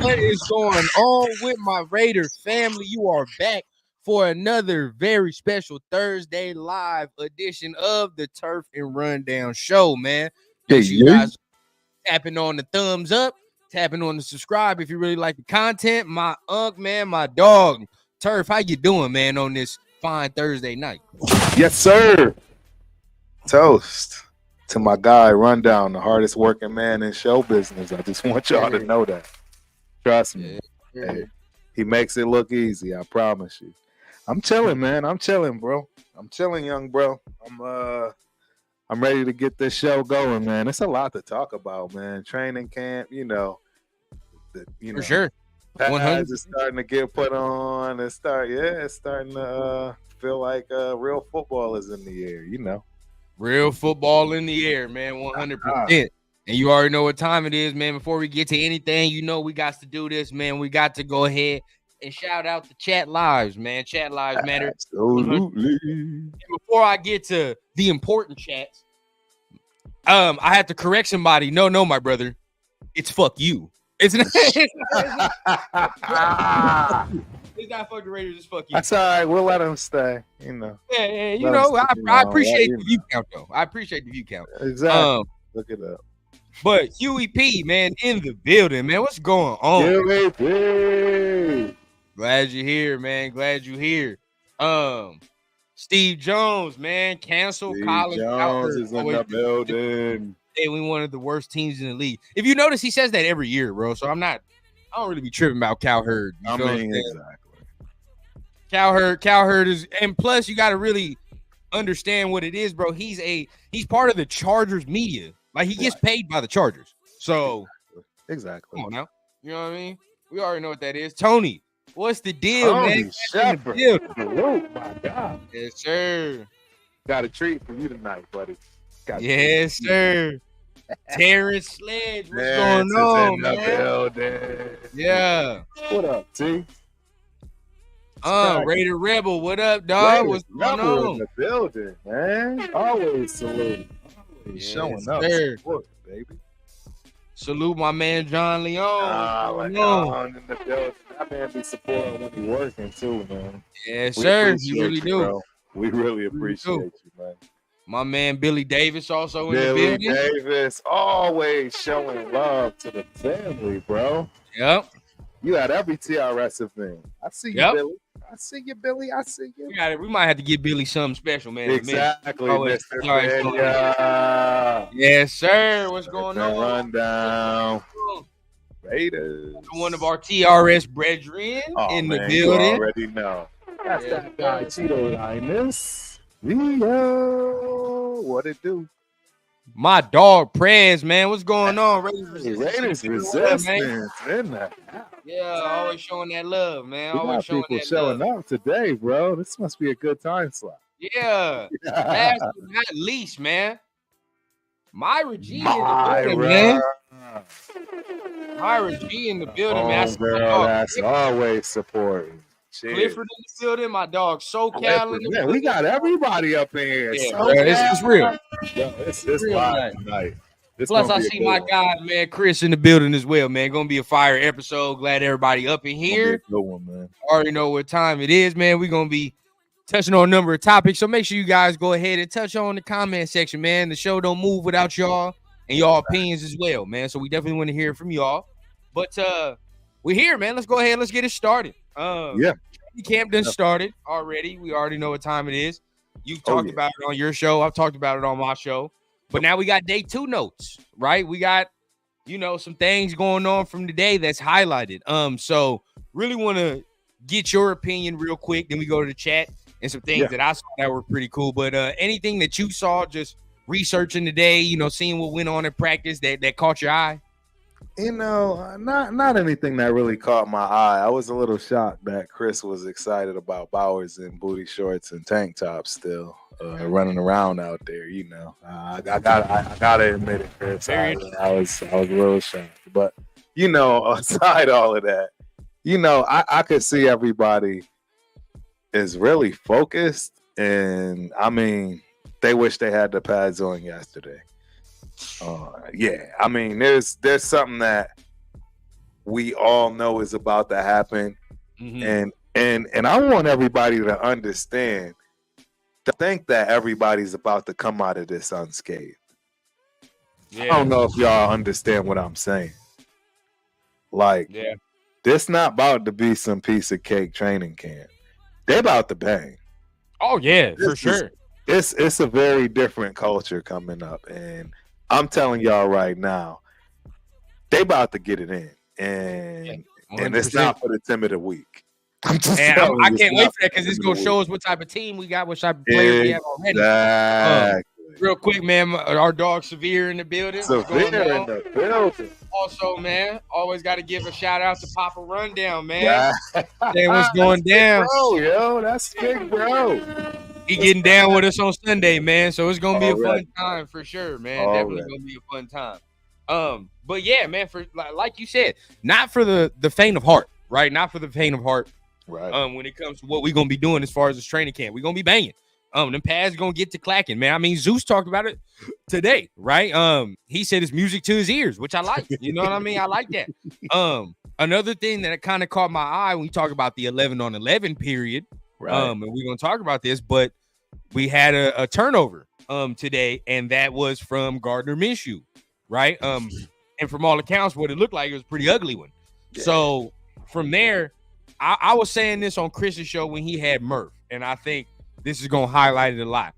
What is going on with my Raider family? You are back for another very special Thursday live edition of the Turf and Rundown Show, man. Make sure you guys tapping on the thumbs up, tapping on the subscribe if you really like the content. My man, my dog, Turf, how you doing, man, on this fine Thursday night? Yes, sir. Toast to my guy, Rundown, the hardest working man in show business. I just want y'all to know that. Trust me. Hey, he makes it look easy, I promise you. I'm chilling, man. I'm chilling, bro. I'm chilling, young bro. I'm ready to get this show going, man. It's a lot to talk about, man. Training camp, For sure. Pads is starting to get put on. It's starting to feel like real football is in the air, Real football in the air, man, 100%. And you already know what time it is, man. Before we get to anything, we got to do this, man. We got to go ahead and shout out the chat lives, man. Chat lives matter. Absolutely. And before I get to the important chats, I have to correct somebody. No, my brother. It's fuck you. It's not fuck the Raiders, it's fuck you. That's all right. We'll let him stay. Yeah, I appreciate the view count, though. I appreciate the view count. Exactly. Look it up. But Huey P, man, in the building, man. What's going on? Huey P. Glad you're here, man. Glad you're here. Steve Jones, man, cancel college. Jones is in the building. We one of the worst teams in the league. If you notice, he says that every year, bro. So I don't really be tripping about Cowherd. Exactly. Cowherd is, and plus you got to really understand what it is, bro. He's part of the Chargers media. Like he gets paid by the Chargers. So exactly. Come on now. You know what I mean? We already know what that is. Tony, what's the deal, man? Shepherd. Oh my God. Yes, sir. Got a treat for you tonight, buddy. Yes, sir. Terrence Sledge, what's going on, man? Building. Yeah. What up, T? Raider Rebel, what up, dog? What's going on? In the building, man. Always salute. Always showing up. Support, baby. Salute my man John Leon. Leon in the building. That man be supporting when he working too, man. Yes, sir. You really do. Bro. We really appreciate you, man. My man Billy Davis also in the building. Billy Davis always showing love to the family, bro. Yep. You at every TRS event. I see you, Billy. I see you, Billy. I see you. We might have to give Billy something special, man. Exactly, Mr. Yes, sir. What's going on? Rundown. Raiders. One of our TRS brethren in the building. You already know. That's that guy, Cheeto Linus. Leo, what it do? My dog Prez, man. What's going on? Raiders resistance in that. Yeah, always showing that love, man. We always got people showing up today, bro. This must be a good time slot. Yeah. Last but not least, man. Myra G in the building, man. Myra G in the building, man. Girl, that's always supporting. Clifford in the building, my dog SoCal in the building. We got everybody up in here. Yeah, bro, it's real. It's real live tonight. Plus, I see my guy, man, Chris in the building as well, man. Gonna be a fire episode. Glad everybody up in here. Good one, man. Already know what time it is, man. We're gonna be touching on a number of topics. So make sure you guys go ahead and touch on the comment section, man. The show don't move without y'all and y'all opinions as well, man. So we definitely want to hear from y'all. But we're here, man. Let's go ahead. Let's get it started. Camp done started already. We already know what time it is. You've talked about it on your show. I've talked about it on my show. But now we got day 2 notes, right? We got, some things going on from today that's highlighted. So really want to get your opinion real quick. Then we go to the chat and some things that I saw that were pretty cool. But anything that you saw just researching today, seeing what went on in practice that caught your eye? Not anything that really caught my eye. I was a little shocked that Chris was excited about Bowers in booty shorts and tank tops still running around out there. I gotta admit it, Chris. I was a little shocked, but aside all of that, I could see everybody is really focused, and I mean, they wish they had the pads on yesterday. There's something that we all know is about to happen. Mhm. And I want everybody to understand, to think that everybody's about to come out of this unscathed. I Yeah. don't know if y'all understand what I'm saying. Like, Yeah. this not about to be some piece of cake training camp. They about to bang. Oh yeah, for This is sure. it's a very different culture coming up, and I'm telling y'all right now, they about to get it in, Yeah. and it's 100%. not for the timid of weak. I'm just And telling I you, it's can't wait not for that because the it's timid gonna of show weak. us what type of team we got, what type of players we have already. Exactly. Real quick, man, our dog Severe in the building. What's going Severe in on? the building. Also, man, always got to give a shout out to Papa Rundown, man. Yeah. Saying what's going That's down. big bro, yo. That's big bro. He getting down with us on Sunday, man. So it's gonna be a Already. fun time for sure, man. Definitely Already. gonna be a fun time. But yeah, man, for like you said, not for the faint of heart, right? Not for the faint of heart. Right. When it comes to what we're gonna be doing as far as this training camp, we're gonna be banging. Them pads gonna get to clacking, man. I mean, Zeus talked about it today, right? He said it's music to his ears, which I like. You know what I mean? I like that. Another thing that kind of caught my eye when we talk about the 11-on-11 period, Right. and we're gonna talk about this, but we had a turnover today, and that was from Gardner Minshew, right? And from all accounts, what it looked like, it was a pretty ugly one. Yeah. So from there, I was saying this on Chris's show when he had Murph, and I think this is going to highlight it a lot,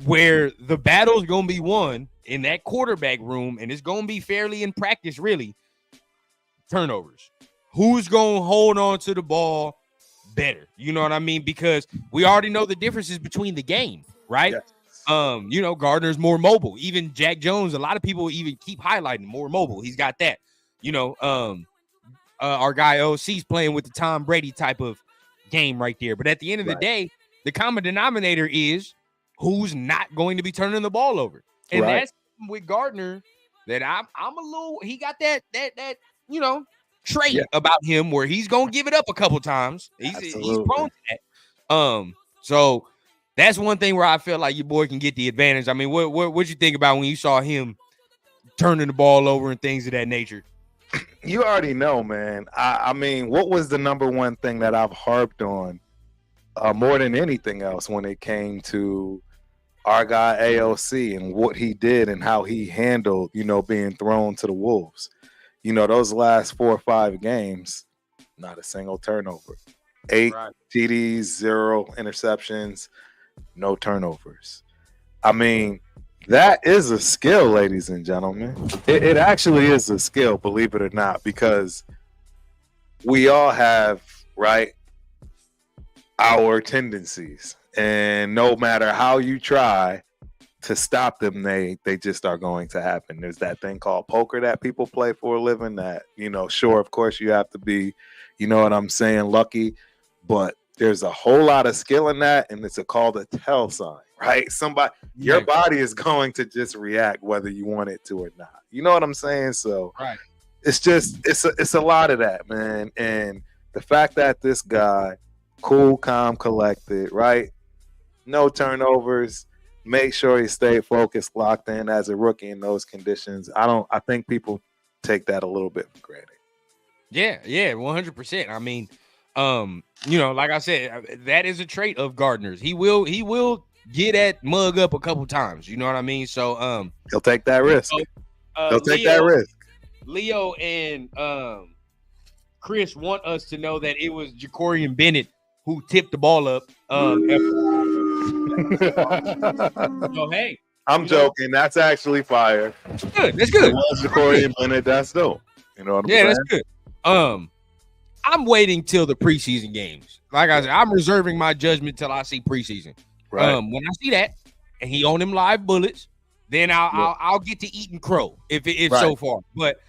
where the battle is going to be won in that quarterback room, and it's going to be fairly in practice, really. Turnovers. Who's going to hold on to the ball better? You know what I mean? Because we already know the differences between the game, right? Yes. You know, Gardner's more mobile. Even Jack Jones, a lot of people even keep highlighting more mobile. He's got that. You know, our guy OC's playing with the Tom Brady type of game right there. But at the end of the day, the common denominator is who's not going to be turning the ball over. And that's with Gardner that I'm a little, he got that you know, trait about him where he's gonna give it up a couple times. He's prone to that. So that's one thing where I feel like your boy can get the advantage. I mean, what you think about when you saw him turning the ball over and things of that nature? You already know, man. I mean, what was the number one thing that I've harped on more than anything else when it came to our guy AOC and what he did and how he handled, you know, being thrown to the wolves? You know, those last 4 or 5 games, not a single turnover. 8 TDs, 0 interceptions, no turnovers. I mean, that is a skill, ladies and gentlemen. It actually is a skill, believe it or not, because we all have, right, our tendencies. And no matter how you try to stop them, they just are going to happen. There's that thing called poker that people play for a living that, you know, sure, of course you have to be, you know what I'm saying, lucky, but there's a whole lot of skill in that, and it's called a tell sign, right? Your body is going to just react whether you want it to or not. You know what I'm saying? So it's just, it's a lot of that, man. And the fact that this guy, cool, calm, collected, right? No turnovers, make sure he stayed focused, locked in as a rookie in those conditions. I think people take that a little bit for granted. Yeah, 100%. I mean, you know, like I said, that is a trait of Gardner's. He will get at mug up a couple times. You know what I mean? So he'll take that risk. He'll take that risk. Leo and Chris want us to know that it was Jacorian Bennett who tipped the ball up. So hey, I'm joking. That's actually fire. That's good. That's good. It was Jacorian Bennett. That's dope. You know what I'm saying? Yeah, that's good. I'm waiting till the preseason games. Like I said, I'm reserving my judgment till I see preseason. Right. When I see that and he on them live bullets, then I'll get to eating crow if so far. But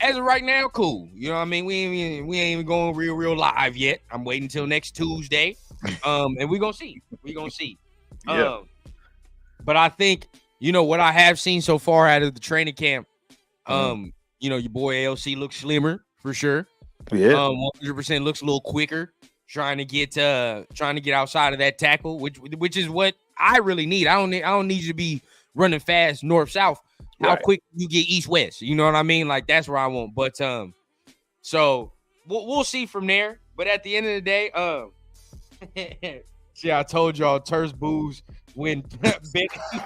as of right now, cool. You know what I mean? We ain't even going real live yet. I'm waiting till next Tuesday. And we're gonna see. Yeah. But I think, you know, what I have seen so far out of the training camp, you know, your boy AOC looks slimmer for sure. Yeah. 100% looks a little quicker, trying to get outside of that tackle, which is what I really need. I don't need you to be running fast north south. How quick you get east west? You know what I mean? Like that's where I want. But So we'll see from there. But at the end of the day, see, I told y'all Ter's booze when Ben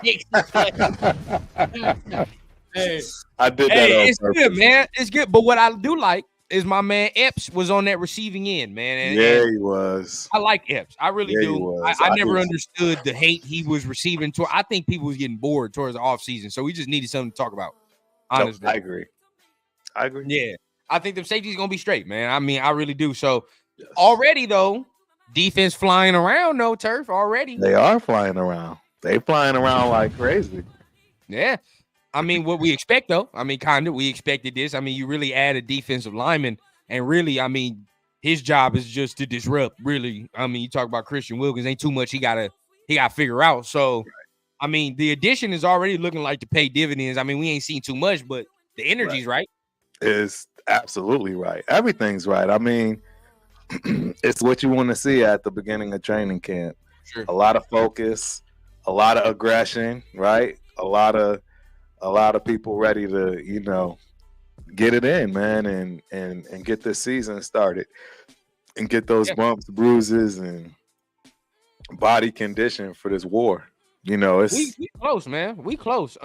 makes the play. I did that on it's purpose. good, man. It's good. But what I do like is my man Epps was on that receiving end, man. And he was. I like Epps. I really do. I never do. understood the hate he was receiving. I think people was getting bored towards the offseason, so we just needed something to talk about. Honestly, I agree. Yeah, I think the safety's gonna be straight, man. I mean, I really do. So already though, defense flying around, no turf already. They are flying around. They flying around like crazy. Yeah. I mean, what we expect, though. I mean, kind of, we expected this. I mean, you really add a defensive lineman, and really, I mean, his job is just to disrupt, really. I mean, you talk about Christian Wilkins, ain't too much he gotta figure out. So, I mean, the addition is already looking like to pay dividends. I mean, we ain't seen too much, but the energy's right. Is absolutely right. Everything's right. I mean, it's what you want to see at the beginning of training camp. Sure. A lot of focus, a lot of aggression, right? A lot of people ready to, get it in, man, and get this season started and get those bumps, bruises, and body condition for this war. It's we close, man. We close.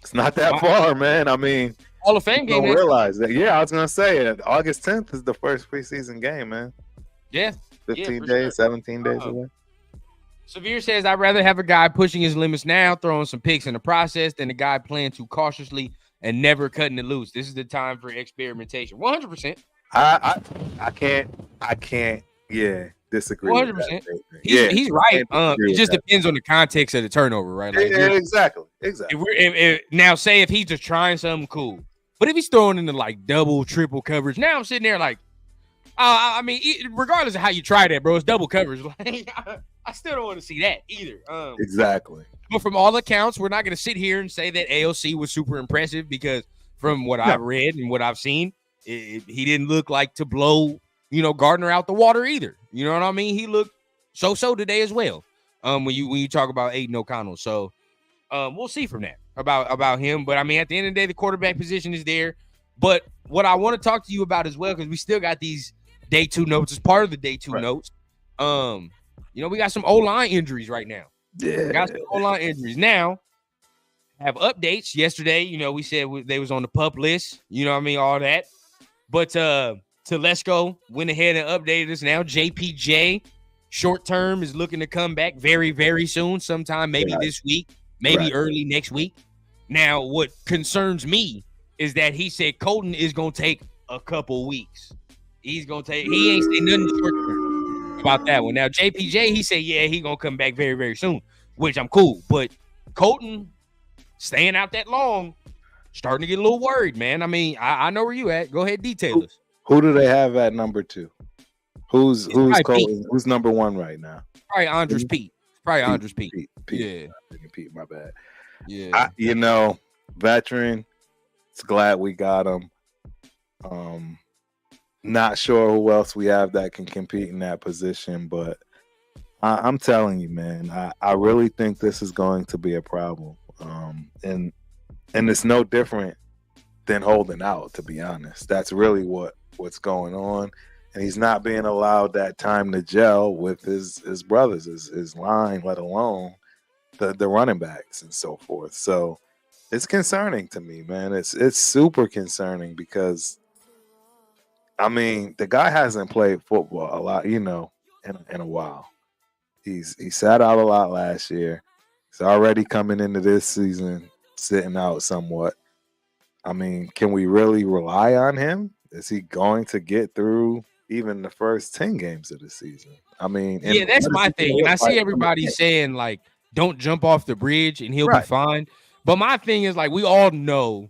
It's not that far, man. I mean, Hall of Fame game. Don't realize that. Yeah, I was gonna say August 10th is the first preseason game, man. Yeah, 15 days, 17 days away. Severe says, I'd rather have a guy pushing his limits now, throwing some picks in the process, than a guy playing too cautiously and never cutting it loose. This is the time for experimentation. 100%. I can't, disagree. 100%. He's right. It just depends on the context of the turnover, right? Like, exactly. Now, say if he's just trying something cool, but if he's throwing into like double, triple coverage, now I'm sitting there like, I mean, regardless of how you try that, bro, it's double coverage. Like, I still don't want to see that either. Exactly. But from all accounts, we're not going to sit here and say that AOC was super impressive, because from what I've read and what I've seen, he didn't look like to blow, Gardner out the water either. You know what I mean? He looked so today as well. When you talk about Aiden O'Connell, so we'll see from that about him. But I mean, at the end of the day, the quarterback position is there. But what I want to talk to you about as well, because we still got these day 2 notes as part of the day 2 notes. We got some O-line injuries right now. Yeah. We got some O-line injuries. Now, have updates. Yesterday, we said they was on the PUP list. You know what I mean? All that. But Telesco went ahead and updated us now. JPJ, short term, is looking to come back very, very soon. Sometime maybe this week, maybe early next week. Now, what concerns me is that he said Colton is going to take a couple weeks. He ain't saying nothing short term about that one. Now, JPJ, he said, he going to come back very, very soon, which I'm cool. But Colton staying out that long, starting to get a little worried, man. I mean, I know where you at. Go ahead, detail us. Who do they have at number 2? Who's Colton? Pete. Who's number 1 right now? Probably Andres Pete. Pete. Yeah. Pete, my bad. Yeah. Veteran. It's glad we got him. Not sure who else we have that can compete in that position, but I'm telling you, man, I really think this is going to be a problem. And it's no different than holding out, to be honest. That's really what's going on. And he's not being allowed that time to gel with his brothers, his line, let alone the running backs and so forth. So it's concerning to me, man. It's super concerning because, I mean, the guy hasn't played football a lot, in a while. He sat out a lot last year. He's already coming into this season sitting out somewhat. I mean, can we really rely on him? Is he going to get through even the first 10 games of the season? I mean, that's my thing. And I see everybody saying, like, don't jump off the bridge and he'll be fine. But my thing is, like, we all know,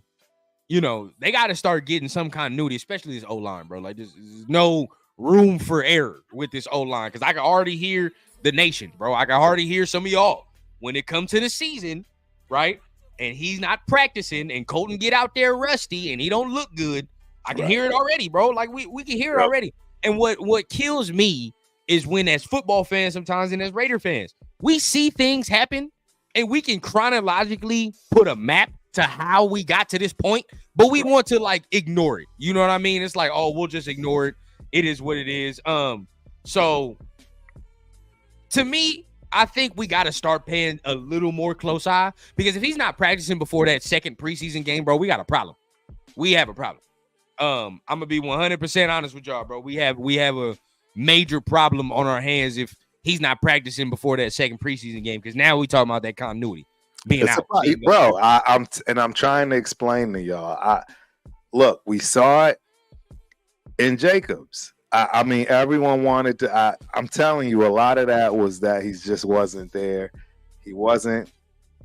they got to start getting some continuity, especially this O-line, bro. Like, there's no room for error with this O-line, because I can already hear the nation, bro. I can already hear some of y'all when it comes to the season, right? And he's not practicing, and Colton get out there rusty, and he don't look good. I can hear it already, bro. Like, we can hear it already. And what kills me is when, as football fans sometimes and as Raider fans, we see things happen, and we can chronologically put a map to how we got to this point, but we want to like ignore it. You know what I mean? It's like, oh, we'll just ignore it. It is what it is. So to me, I think we got to start paying a little more close eye, because if he's not practicing before that second preseason game, bro, we got a problem. We have a problem. I'm gonna be 100% honest with y'all, bro. We have a major problem on our hands if he's not practicing before that second preseason game, because now we talking about that continuity being out. Bro, I'm trying to explain to y'all. Look, we saw it in Jacobs. I mean, everyone wanted to. I'm telling you, a lot of that was that he just wasn't there. He wasn't,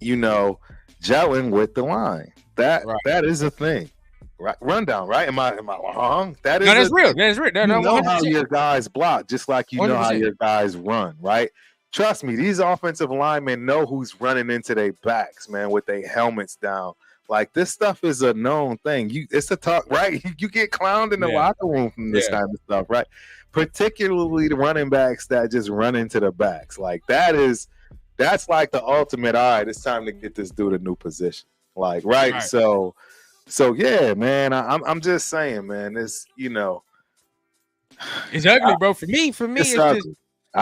gelling with the line. That is a thing. Right, rundown, right? Am I wrong? That's real. That's real. You know how your guys block, just like you know 100%. How your guys run, right? Trust me, these offensive linemen know who's running into their backs, man, with their helmets down. Like, this stuff is a known thing. It's a talk, right? You get clowned in the locker room from this kind of stuff, right? Particularly the running backs that just run into the backs. Like, that's like the ultimate. All right, it's time to get this dude a new position. Like, right? So yeah, man. I'm just saying, man. It's it's ugly, bro. For me, it's just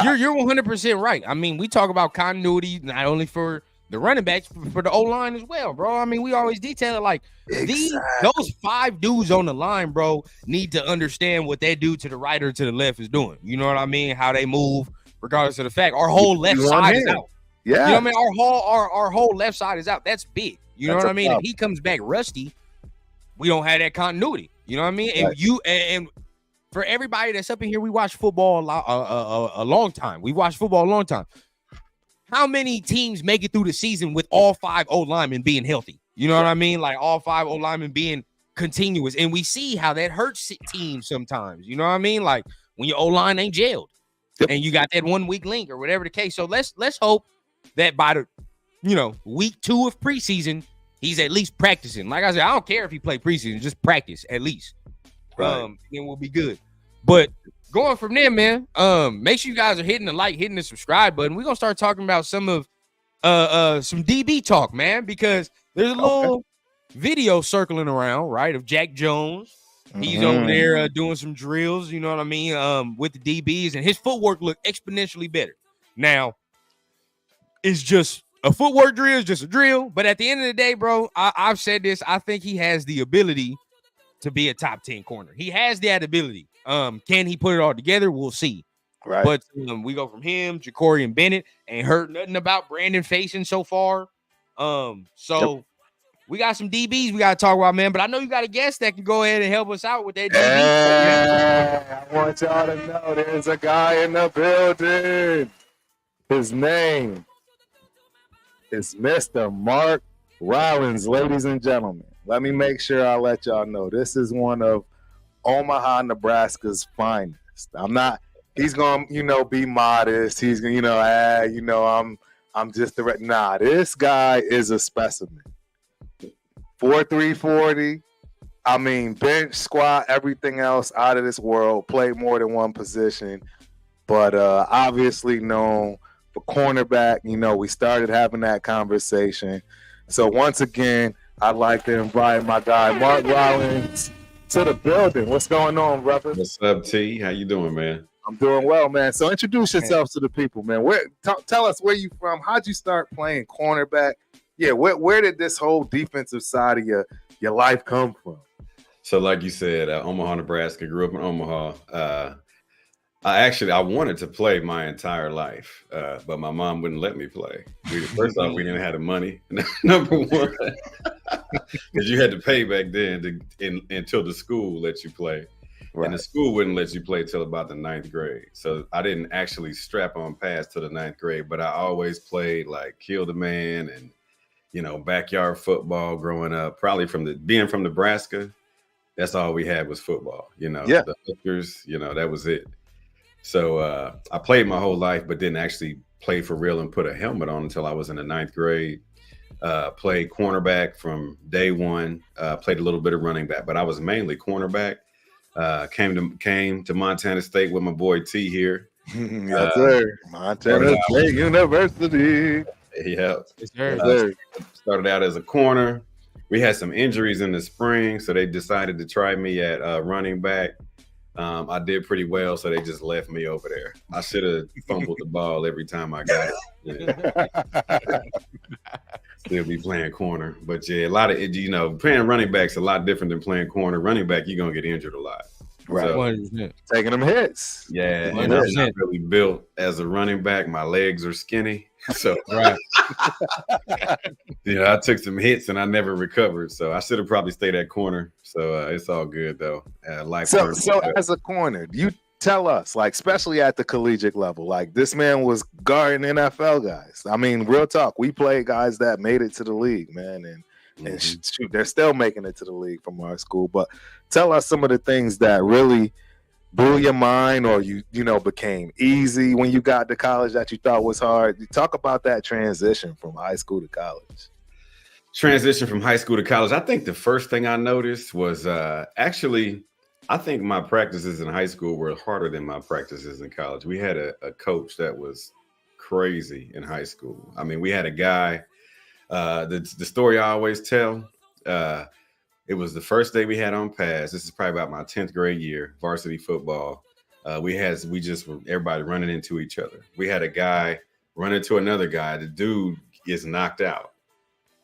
you're 100% right. I mean, we talk about continuity not only for the running backs, for the O-line as well, bro. I mean, we always detail it like those 5 dudes on the line, bro, need to understand what that dude to the right or to the left is doing. You know what I mean? How they move, regardless of the fact our whole left side is out. Yeah, you know what I mean? Our whole left side is out. That's big. You know what I mean? If he comes back rusty, we don't have that continuity. You know what I mean? And and for everybody that's up in here, we watch football a long time. We watched football a long time. How many teams make it through the season with all 5 O-linemen being healthy? You know what I mean? Like all 5 O-linemen being continuous. And we see how that hurts teams sometimes. You know what I mean? Like when your O-line ain't jailed and you got that 1 weak link or whatever the case. So let's hope that by the week 2 of preseason, he's at least practicing. Like I said, I don't care if he play preseason, just practice at least. Right. Then we'll be good. But going from there, man, make sure you guys are hitting the like, hitting the subscribe button. We're gonna start talking about some of some DB talk, man, because there's a little video circling around, right, of Jack Jones. He's over there doing some drills, you know what I mean, with the DBs, and his footwork looked exponentially better. Now, it's just a footwork drill is just a drill, but at the end of the day, bro, I've said this. I think he has the ability to be a top 10 corner. He has that ability. Can he put it all together? We'll see. Right. But we go from him, Ja'Cory and Bennett. Ain't heard nothing about Brandon facing so far. We got some DBs we got to talk about, man. But I know you got a guest that can go ahead and help us out with that DB. Yeah, I want y'all to know there's a guy in the building. His name is Mr. Mark Rollins, ladies and gentlemen. Let me make sure I let y'all know. This is one of Omaha, Nebraska's finest. He's going to, be modest. He's going to, I'm just the nah, this guy is a specimen. 4.3 40. I mean, bench, squat, everything else out of this world. Played more than one position, but obviously known for cornerback. We started having that conversation. So once again, I'd like to invite my guy Mark Rollins to the building. What's going on, brother? What's up, T? How you doing, man? I'm doing well, man. So introduce yourself to the people, man. Tell us where you from. How'd you start playing cornerback? Yeah, where did this whole defensive side of your life come from? So like you said, Omaha, Nebraska, grew up in Omaha. I wanted to play my entire life, but my mom wouldn't let me play. First off, we didn't have the money, number one, because you had to pay back then until the school let you play. Right. And the school wouldn't let you play till about the 9th grade. So I didn't actually strap on past to the 9th grade, but I always played like kill the man and, backyard football growing up, probably being from Nebraska. That's all we had was football, the hookers, that was it. So I played my whole life, but didn't actually play for real and put a helmet on until I was in the 9th grade. Played cornerback from day one, played a little bit of running back, but I was mainly cornerback. Came to Montana State with my boy T here. Yes, sir. Montana State University. Yeah. Started out as a corner, we had some injuries in the spring, so they decided to try me at running back. I did pretty well, so they just left me over there. I should have fumbled the ball every time I got it. Still be playing corner, but yeah, a lot of playing running back's a lot different than playing corner. Running back, you're gonna get injured a lot. Right, So, taking them hits. Yeah, and I'm not really built as a running back. My legs are skinny, so right. I took some hits and I never recovered. So I should have probably stayed at corner. So it's all good though. So as a corner, you tell us, like, especially at the collegiate level, like this man was guarding NFL guys. I mean, real talk. We played guys that made it to the league, man, and shoot, they're still making it to the league from our school. But tell us some of the things that really blew your mind, or you became easy when you got to college that you thought was hard. You talk about that transition from high school to college. Transition from high school to college. I think the first thing I noticed was actually, I think my practices in high school were harder than my practices in college. We had a coach that was crazy in high school. I mean, we had a guy. The story I always tell. It was the first day we had on pass. This is probably about my 10th grade year, varsity football. Everybody running into each other. We had a guy run into another guy. The dude gets knocked out.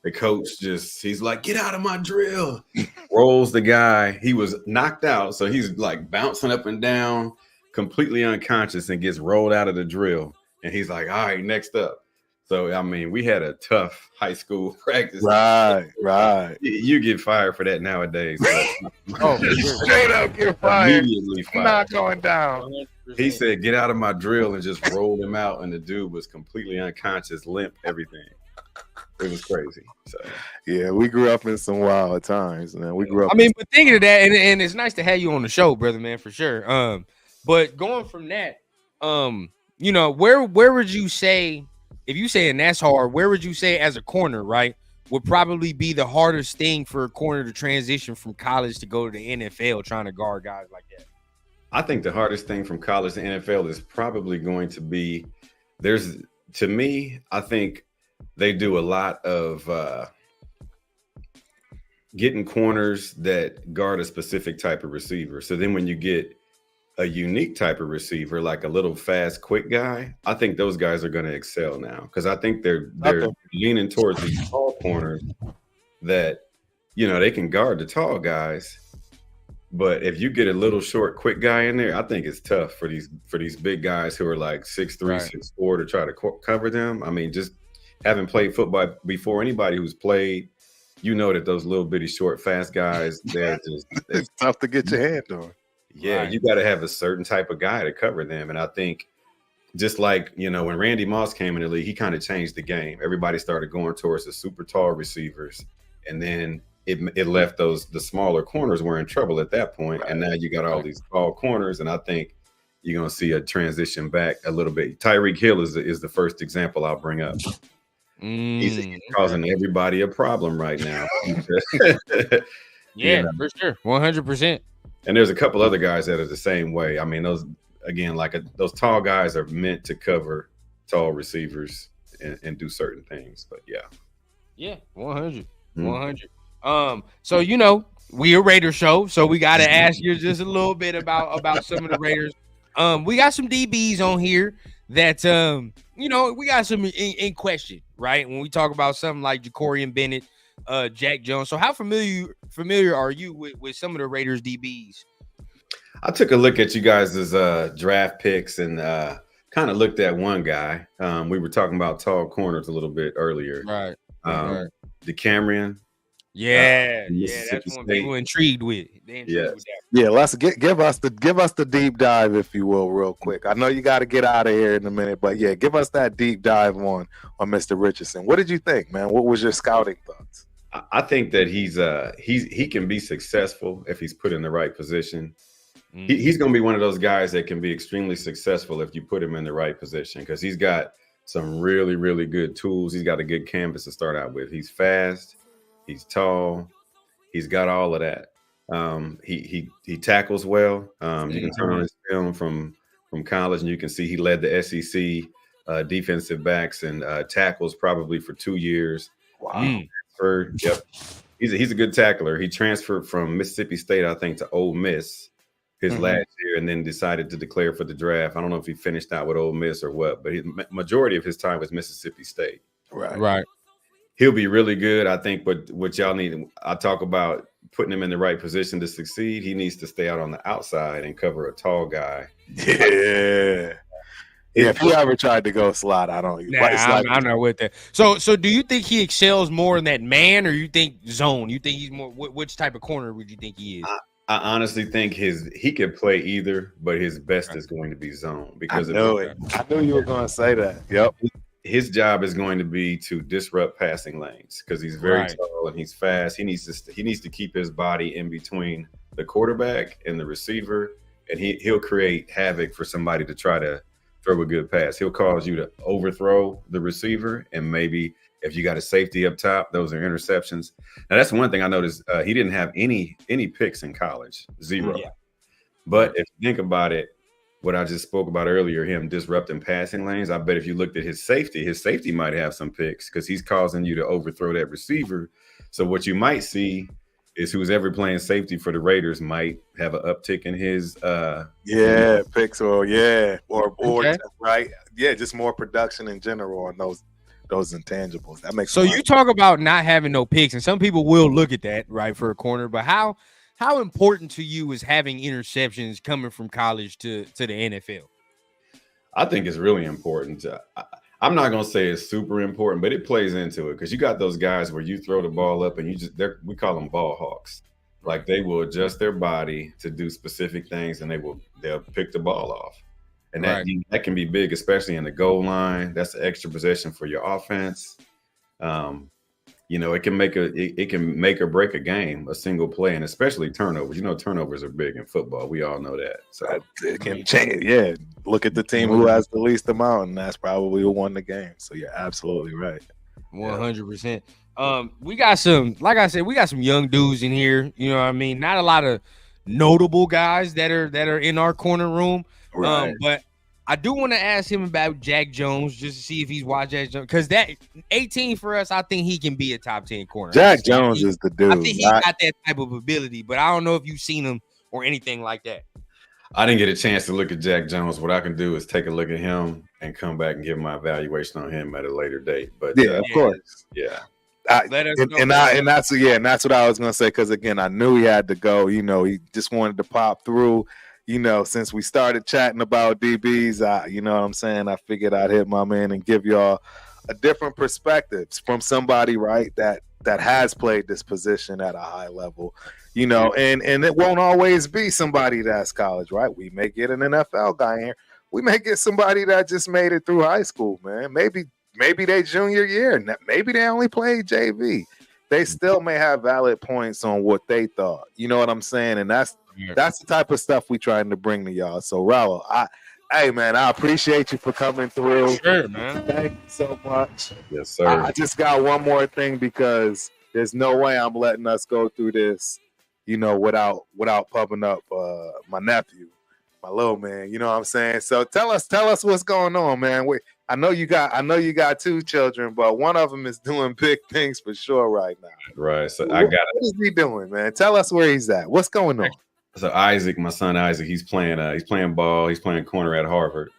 The coach he's like, get out of my drill. Rolls the guy. He was knocked out. So he's like bouncing up and down, completely unconscious, and gets rolled out of the drill. And he's like, all right, next up. So, I mean, we had a tough high school practice. Right. You get fired for that nowadays. Straight up get fired. Immediately fired. Not going down. He said, get out of my drill, and just rolled him out. And the dude was completely unconscious, limp, everything. It was crazy. So yeah, we grew up in some wild times, man. We grew up. I mean, but thinking of that, and it's nice to have you on the show, brother, man, for sure. But going from that, where would you say, if you saying that's hard, where would you say as a corner, right, would probably be the hardest thing for a corner to transition from college to go to the NFL, trying to guard guys like that? I think the hardest thing from college to NFL is probably going to be I think they do a lot of getting corners that guard a specific type of receiver. So then when you get a unique type of receiver, like a little fast, quick guy, I think those guys are going to excel now, because I think they're leaning towards these tall corners that, they can guard the tall guys. But if you get a little short, quick guy in there, I think it's tough for these big guys who are like 6'3", 6'4" to try to cover them. I mean, just having played football before, anybody who's played, that those little bitty short, fast guys, it's tough to get your hand on. Yeah, right. You got to have a certain type of guy to cover them. And I think just like, when Randy Moss came in the league, he kind of changed the game. Everybody started going towards the super tall receivers. And then it left the smaller corners were in trouble at that point. Right. And now you got all these tall corners. And I think you're going to see a transition back a little bit. Tyreek Hill is the first example I'll bring up. He's causing everybody a problem right now. Yeah, for sure. 100%. And there's a couple other guys that are the same way. I mean, those tall guys are meant to cover tall receivers and do certain things. But yeah, 100. So we a Raider show, so we got to ask you just a little bit about some of the Raiders. We got some DBs on here that we got some in question, right? When we talk about something like Ja'Cory Bennett, Jack Jones. So how familiar are you with some of the Raiders DBs? I took a look at you guys' draft picks and kind of looked at one guy. We were talking about tall corners a little bit earlier. Right. DeCamerion. That's one people intrigued with. Yeah. Let's give us the deep dive, if you will, real quick. I know you got to get out of here in a minute, but yeah, give us that deep dive on Mr. Richardson. What did you think, man? What was your scouting thoughts? I think that he can be successful if he's put in the right position. He's going to be one of those guys that can be extremely successful if you put him in the right position, because he's got some really, really good tools. He's got a good canvas to start out with. He's fast. He's tall. He's got all of that. He tackles well. You can turn on his film from college, and you can see he led the SEC defensive backs and tackles probably for 2 years. Wow. Yep. He's a good tackler. He transferred from Mississippi State, I think, to Ole Miss his last year, and then decided to declare for the draft. I don't know if he finished out with Ole Miss or what, but his majority of his time was Mississippi State. Right. He'll be really good. I think what y'all need, I talk about putting him in the right position to succeed. He needs to stay out on the outside and cover a tall guy. Yeah. Yeah, if you ever tried to go slot, I don't. Nah, I'm not with that. So do you think he excels more in that man, or you think zone? You think he's more? Which type of corner would you think he is? I honestly think he could play either, but his best is going to be zone because I knew you were going to say that. Yep. His job is going to be to disrupt passing lanes because he's very tall and he's fast. He needs to keep his body in between the quarterback and the receiver, and he'll create havoc for somebody to try to throw a good pass. He'll cause you to overthrow the receiver, and maybe if you got a safety up top, those are interceptions. Now that's one thing I noticed. He didn't have any picks in college, 0. Yeah. But if you think about it, what I just spoke about earlier, him disrupting passing lanes, I bet if you looked at his safety might have some picks because he's causing you to overthrow that receiver. So what you might see is who's ever playing safety for the Raiders might have an uptick in his picks or right. Yeah, just more production in general on those intangibles. That makes you talk about not having no picks, and some people will look at that, right, for a corner, but how important to you is having interceptions coming from college to the NFL? I think it's really important. I'm not going to say it's super important, but it plays into it because you got those guys where you throw the ball up and we call them ball hawks. Like they will adjust their body to do specific things and they'll pick the ball off. And that can be big, especially in the goal line. That's an extra possession for your offense. It can make or break a game, a single play, and especially turnovers. Turnovers are big in football. We all know that. So it can change. Yeah, look at the team who has the least amount, and that's probably who won the game. So you're absolutely right. 100%. We got some, like I said, we got some young dudes in here. You know what I mean? Not a lot of notable guys that are in our corner room. Right. But I do want to ask him about Jack Jones just to see if he's watched Jack Jones, because that 18 for us, I think he can be a top 10 corner. Jack Jones is the dude. I think he got that type of ability, but I don't know if you've seen him or anything like that. I didn't get a chance to look at Jack Jones. What I can do is take a look at him and come back and give my evaluation on him at a later date. But of course, yeah. That's what I was gonna say, because again, I knew he had to go. He just wanted to pop through. Since we started chatting about DBs, you know what I'm saying, I figured I'd hit my man and give y'all a different perspective from somebody, right, that has played this position at a high level, and it won't always be somebody that's college, right? We may get an NFL guy here. We may get somebody that just made it through high school, man. Maybe they junior year, maybe they only played JV. They still may have valid points on what they thought. You know what I'm saying? And that's the type of stuff we trying to bring to y'all. So, Raul, I appreciate you for coming through. Sure, man. Thank you so much. Yes, sir. I just got one more thing, because there's no way I'm letting us go through this, without pumping up my nephew, my little man. You know what I'm saying? So tell us what's going on, man. I know you got 2 children, but one of them is doing big things for sure right now. Right. So what is he doing, man? Tell us where he's at. What's going on? So Isaac, my son Isaac, he's playing ball. He's playing corner at Harvard.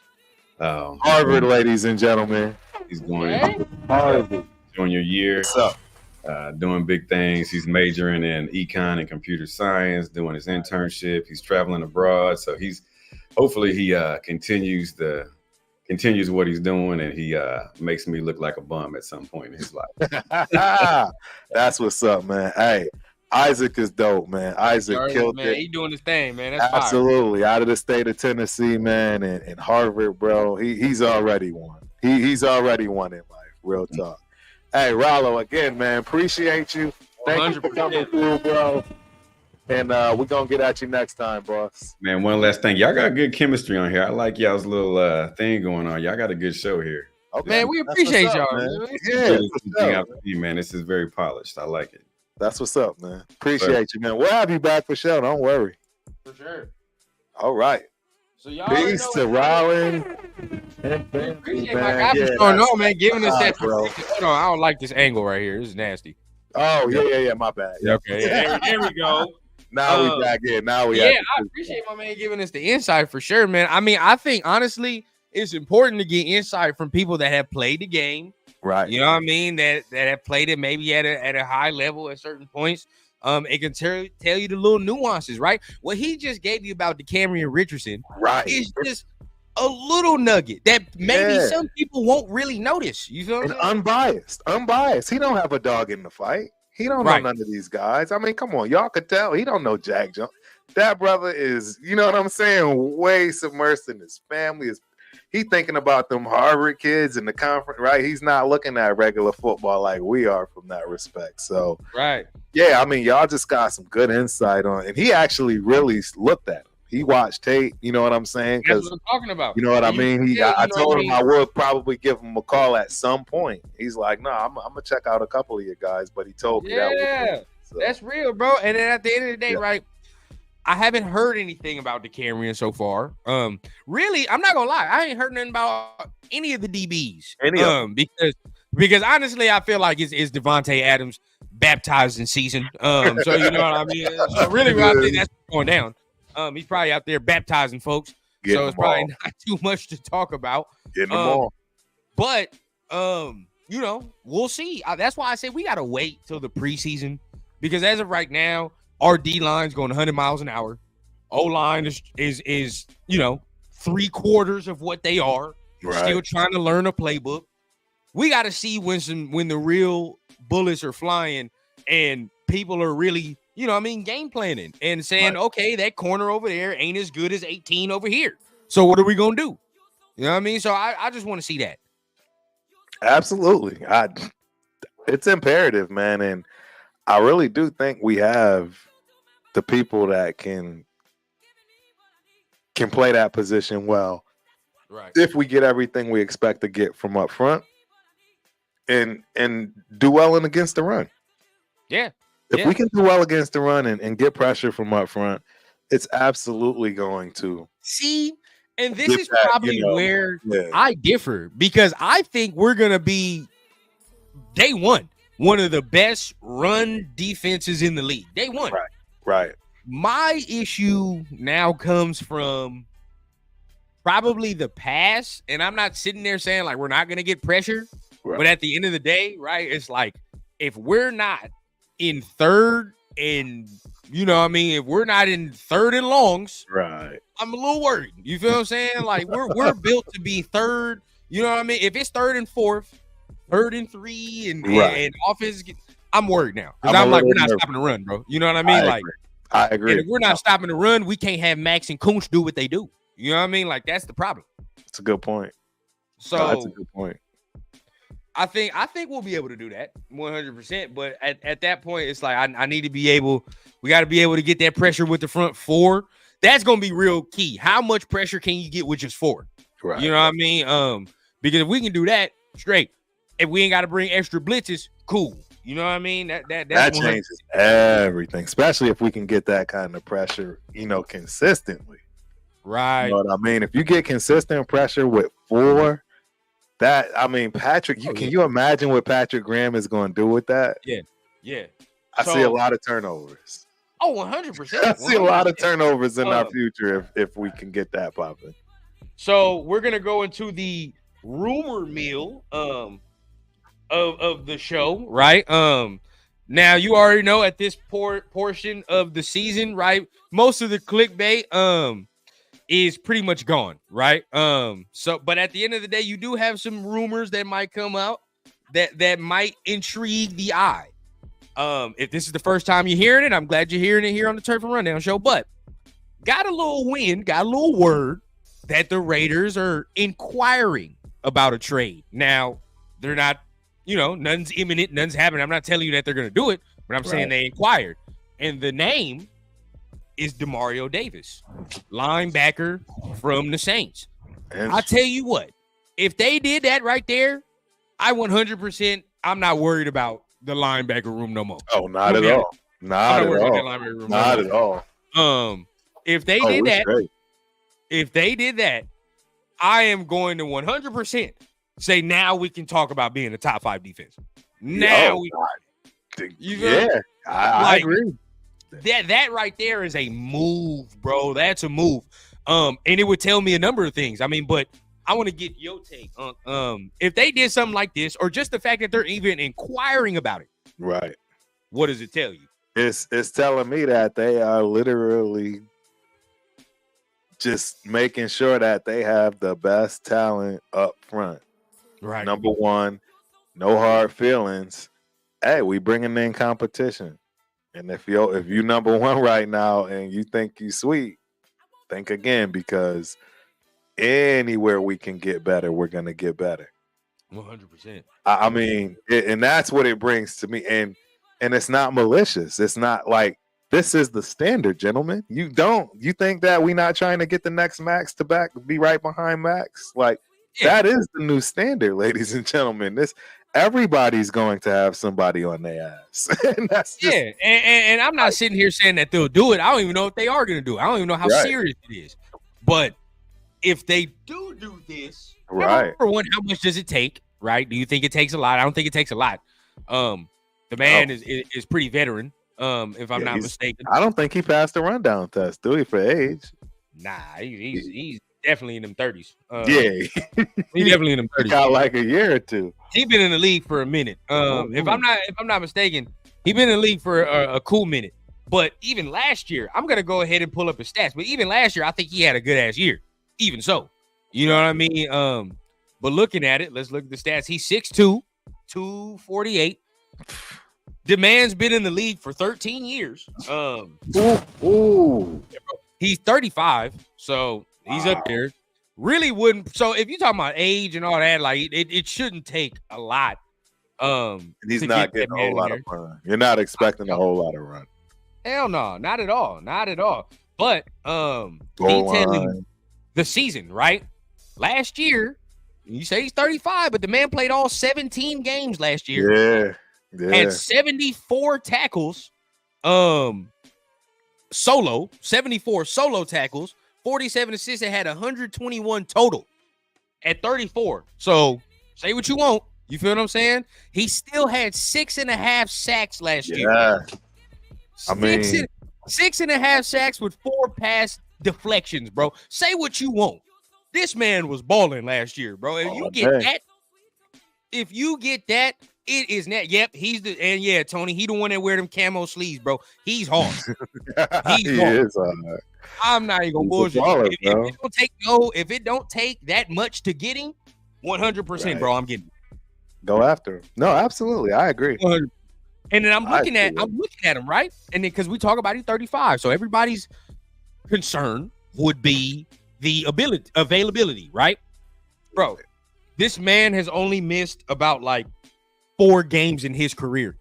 Harvard, ladies and gentlemen. He's going Harvard junior year. What's up? Doing big things. He's majoring in econ and computer science, doing his internship. He's traveling abroad. So hopefully he continues what he's doing, and he makes me look like a bum at some point in his life. That's what's up, man. Hey, Isaac is dope, man. Isaac killed it. He doing his thing, man. That's absolutely fire. Out of the state of Tennessee, man, and Harvard, bro. He's already won. He's already won in life. Real talk. Hey, Rollo, again, man, appreciate you. Thank you for coming through, bro. And we're going to get at you next time, boss. Man, one last thing. Y'all got good chemistry on here. I like y'all's little thing going on. Y'all got a good show here. Okay. Man, we appreciate y'all, man. Yeah, man. This is very polished. I like it. That's what's up, man. Appreciate you, man. We'll have you back for sure. Don't worry. For sure. All right. So y'all peace to Rollin. Appreciate my guy for showing on, man. Giving us that. Hold on, I don't like this angle right here. This is nasty. Oh, yeah. My bad. Yeah. Okay, there we go. Now we back in. Now we. Yeah, I appreciate my man giving us the insight for sure, man. I mean, I think honestly, it's important to get insight from people that have played the game, right. You know what I mean? That have played it maybe at a high level at certain points. It can tell you the little nuances, right? What he just gave you about DeCamerion Richardson, right, is just a little nugget that maybe some people won't really notice. You feel me? Unbiased. He don't have a dog in the fight. He don't know none of these guys. I mean, come on, y'all could tell he don't know Jack Jones. That brother is, you know what I'm saying, way submersed in his family. He thinking about them Harvard kids in the conference, right? He's not looking at regular football like we are from that respect. So, yeah, I mean, y'all just got some good insight on, and he actually really looked at him. He watched tape, you know what I'm saying? That's what I'm talking about. You know what I mean? I told him I would probably give him a call at some point. He's like, no, I'm gonna check out a couple of you guys, but he told me that. So. That's real, bro. And then at the end of the day, right? I haven't heard anything about DeCamerion so far. Really, I'm not gonna lie, I ain't heard nothing about any of the DBs. Because honestly, I feel like it's Devontae Adams baptized in season. So you know what I mean. So really, I think that's going down. He's probably out there baptizing folks, so it's probably not too much to talk about. Getting them all. But you know, we'll see. That's why I say we gotta wait till the preseason, because as of right now, our D line's going 100 miles an hour. O line is you know, 3/4 of what they are. Still trying to learn a playbook. We got to see when the real bullets are flying and people are really, you know what I mean, game planning and saying, okay, that corner over there ain't as good as 18 over here. So what are we going to do? You know what I mean? So I just want to see that. Absolutely. It's imperative, man. And I really do think we have the people that can play that position well. Right. If we get everything we expect to get from up front and do well against the run. Yeah. If we can do well against the run and get pressure from up front, it's absolutely going to see. And this is probably where I differ, because I think we're going to be day one of the best run defenses in the league. Day one. Right. My issue now comes from probably the pass, and I'm not sitting there saying like we're not going to get pressure, but at the end of the day, right, it's like if we're not in third and, you know what I mean, if we're not in third and longs, I'm a little worried. You feel what I'm saying? Like we're built to be third, you know what I mean? If it's third and fourth, third and three, and offense, I'm worried now. Because I'm like, we're not stopping the run, bro. You know what I mean? I agree. If we're not stopping the run, we can't have Max and Kuntz do what they do. You know what I mean? Like, that's the problem. That's a good point. So that's a good point. I think we'll be able to do that 100%. But at that point, it's like I need to be able. We got to be able to get that pressure with the front four. That's gonna be real key. How much pressure can you get with just four? Right. You know what I mean? Because if we can do that, straight. If we ain't got to bring extra blitzes, cool. You know what I mean? That changes everything, especially if we can get that kind of pressure, you know, consistently. Right. You know what I mean? If you get consistent pressure with four, that, I mean, Patrick, can you imagine what Patrick Graham is going to do with that? Yeah. I see a lot of turnovers. Oh, 100%. I see a lot of turnovers in our future if we can get that popping. So we're gonna go into the rumor mill of the show, right? Now you already know at this portion of the season, right? Most of the clickbait is pretty much gone, right? So but at the end of the day, you do have some rumors that might come out that might intrigue the eye. If this is the first time you're hearing it, I'm glad you're hearing it here on the Turf and Rundown show. But got a little word that the Raiders are inquiring about a trade. Now, they're not, you know, none's imminent, none's happening. I'm not telling you that they're going to do it, but I'm saying they inquired. And the name is DeMario Davis, linebacker from the Saints. I'll tell you what, if they did that right there, I'm not worried about the linebacker room no more. Oh, not at all. Not at all. If they did that, I am going to 100% say now we can talk about being a top 5 defense. You feel me? I agree. That right there is a move, bro. That's a move. And it would tell me a number of things. I mean, but I want to get your take on if they did something like this, or just the fact that they're even inquiring about it. Right. What does it tell you? It's telling me that they are literally just making sure that they have the best talent up front. Right. Number one, no hard feelings. Hey, we bringing in competition. And if you number one right now and you think you sweet, think again, because anywhere we can get better, we're gonna get better. 100%. I mean, and that's what it brings to me. And it's not malicious. It's not like this is the standard, gentlemen. You think that we're not trying to get the next Max to be right behind Max? Like that is the new standard, ladies and gentlemen. Everybody's going to have somebody on their ass. And that's just, and I'm not sitting here saying that they'll do it. I don't even know if they are going to do it. I don't even know how serious it is. But if they do this, number one, how much does it take? Right? Do you think it takes a lot? I don't think it takes a lot. The man is pretty veteran. If I'm not mistaken. I don't think he passed the rundown test, do he, for age? Nah, he's definitely in them 30s. He's definitely in them 30s. Got like a year or two. He's been in the league for a minute. If I'm not mistaken, he's been in the league for a cool minute. But even last year, I'm gonna go ahead and pull up his stats. But even last year, I think he had a good ass year. Even so, you know what I mean. But looking at it, let's look at the stats. He's 6'2", 248. The man's been in the league for 13 years. He's 35, so he's up there. Really wouldn't. So if you're talking about age and all that, like it shouldn't take a lot. He's not getting a whole lot of run. You're not expecting a whole lot of run. Hell no, not at all, not at all. But the season, right? Last year, you say he's 35, but the man played all 17 games last year. Yeah. Had 74 tackles, solo, 74 solo tackles, 47 assists, and had 121 total at 34. So say what you want. You feel what I'm saying? He still had 6.5 sacks last year. Yeah. I mean, 6.5 sacks with 4 pass deflections, bro. Say what you want. This man was balling last year, bro. If you get that, it is net. Yep, Tony, he the one that wear them camo sleeves, bro. He's hard. He is hard. I'm not even gonna bullshit. If it don't take that much to get him, 100%, bro, I'm getting him. Go after him. No, absolutely, I agree. 100%. And then I'm looking at him, right? And then because we talk about he's 35, so everybody's concern would be the availability, right, bro? This man has only missed about like 4 games in his career.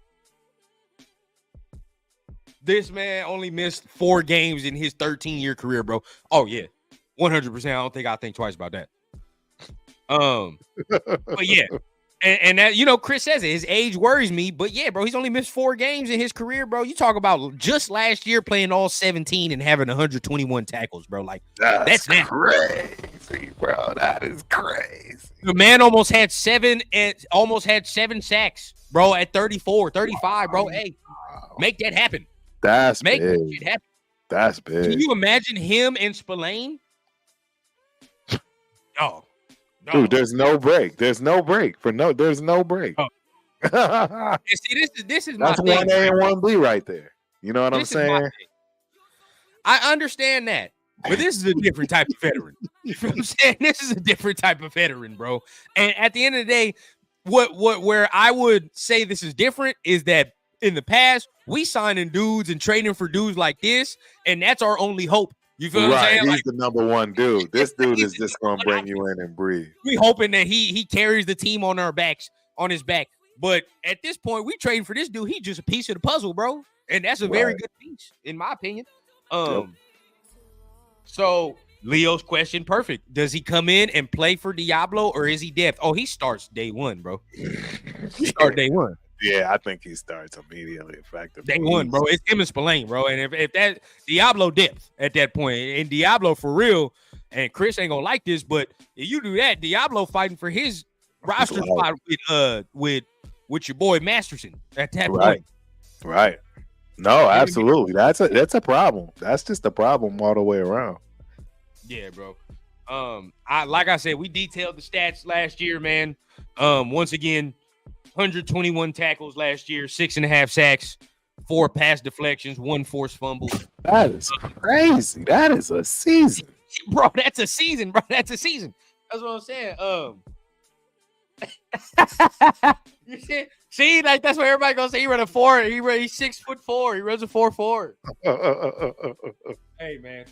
This man only missed 4 games in his 13-year career, bro. Oh yeah, 100%. I don't think I think twice about that. But yeah, and that, you know, Chris says it. His age worries me, but yeah, bro, he's only missed 4 games in his career, bro. You talk about just last year playing all 17 and having 121 tackles, bro. Like that's crazy, bro. That is crazy. The man almost had 7 sacks, bro, at 34, 35, bro. Hey, make that happen. Make that shit happen. That's big. Can you imagine him and Spillane? No. Dude, there's no break. There's no break. There's no break. Oh. See, this is that's my thing. 1A and 1B right there. You know what I'm saying? I understand that. But this is a different type of veteran. You feel what I'm saying? This is a different type of veteran, bro. And at the end of the day, where I would say this is different is that in the past, we signing dudes and trading for dudes like this, and that's our only hope. You feel what I'm saying? He's like, the number one dude. This dude is just gonna bring you in and breathe. We hoping that he carries the team on his back. But at this point, we trading for this dude. He's just a piece of the puzzle, bro. And that's a very good piece, in my opinion. So Leo's question, perfect. Does he come in and play for Diablo, or is he depth? Oh, he starts day one, bro. He start day one. Yeah, I think he starts immediately. Effective day one, bro. It's him and Spillane, bro. And if that Diablo depth at that point, and Diablo for real, and Chris ain't gonna like this, but if you do that, Diablo fighting for his roster spot with your boy Masterson at that point. Right. No, absolutely. That's a problem. That's just a problem all the way around. Yeah, bro. Like I said, we detailed the stats last year, man. Once again, 121 tackles last year, 6.5 sacks, 4 pass deflections, 1 forced fumble. That is crazy. That is a season. Bro, that's a season, bro. That's a season. That's what I'm saying. You see, like that's what everybody gonna say. He run a 4. He's 6'4". He runs a 4.4. Hey, man.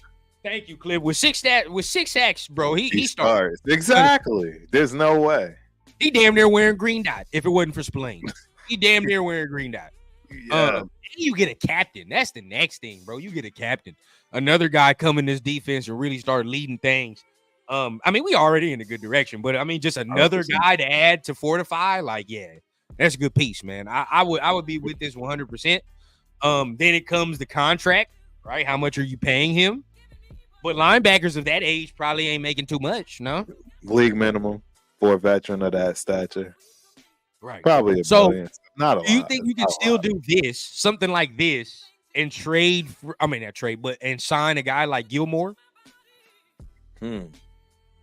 Thank you, Cliff. With six sacks, bro, he starts. Exactly. There's no way. He damn near wearing green dot if it wasn't for Spillane. He damn near wearing green dot. Yeah. You get a captain. That's the next thing, bro. You get a captain. Another guy come in this defense and really start leading things. I mean, we already in a good direction, but I mean, just another 100%. Guy to add to fortify, like, yeah, that's a good piece, man. I would be with this 100%. Then it comes the contract, right? How much are you paying him? But linebackers of that age probably ain't making too much, no? League minimum for a veteran of that stature. Right. Probably a million. Not a lot. Do you think you can still do this, something like this, and trade, and sign a guy like Gilmore?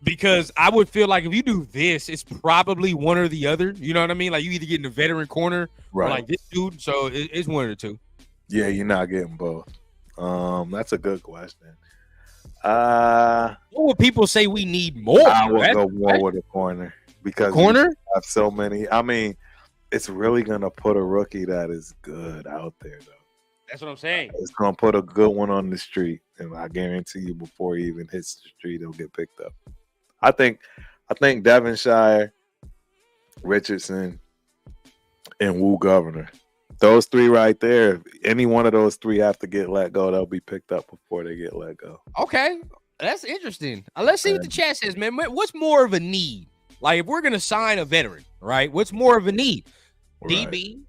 Because I would feel like if you do this, it's probably one or the other. You know what I mean? Like you either getting a veteran corner or like this dude. So it's one of the two. Yeah, you're not getting both. That's a good question. What would people say we need more? I would go more with a corner because corner have so many. I mean, it's really gonna put a rookie that is good out there, though. That's what I'm saying. It's gonna put a good one on the street, and I guarantee you, before he even hits the street, he'll get picked up. I think Devonshire, Richardson, and Wu Governor. Those three right there, any one of those three have to get let go. They'll be picked up before they get let go. Okay. That's interesting. Let's see what the chat says, man. What's more of a need? Like, if we're going to sign a veteran, right? What's more of a need? Right. DB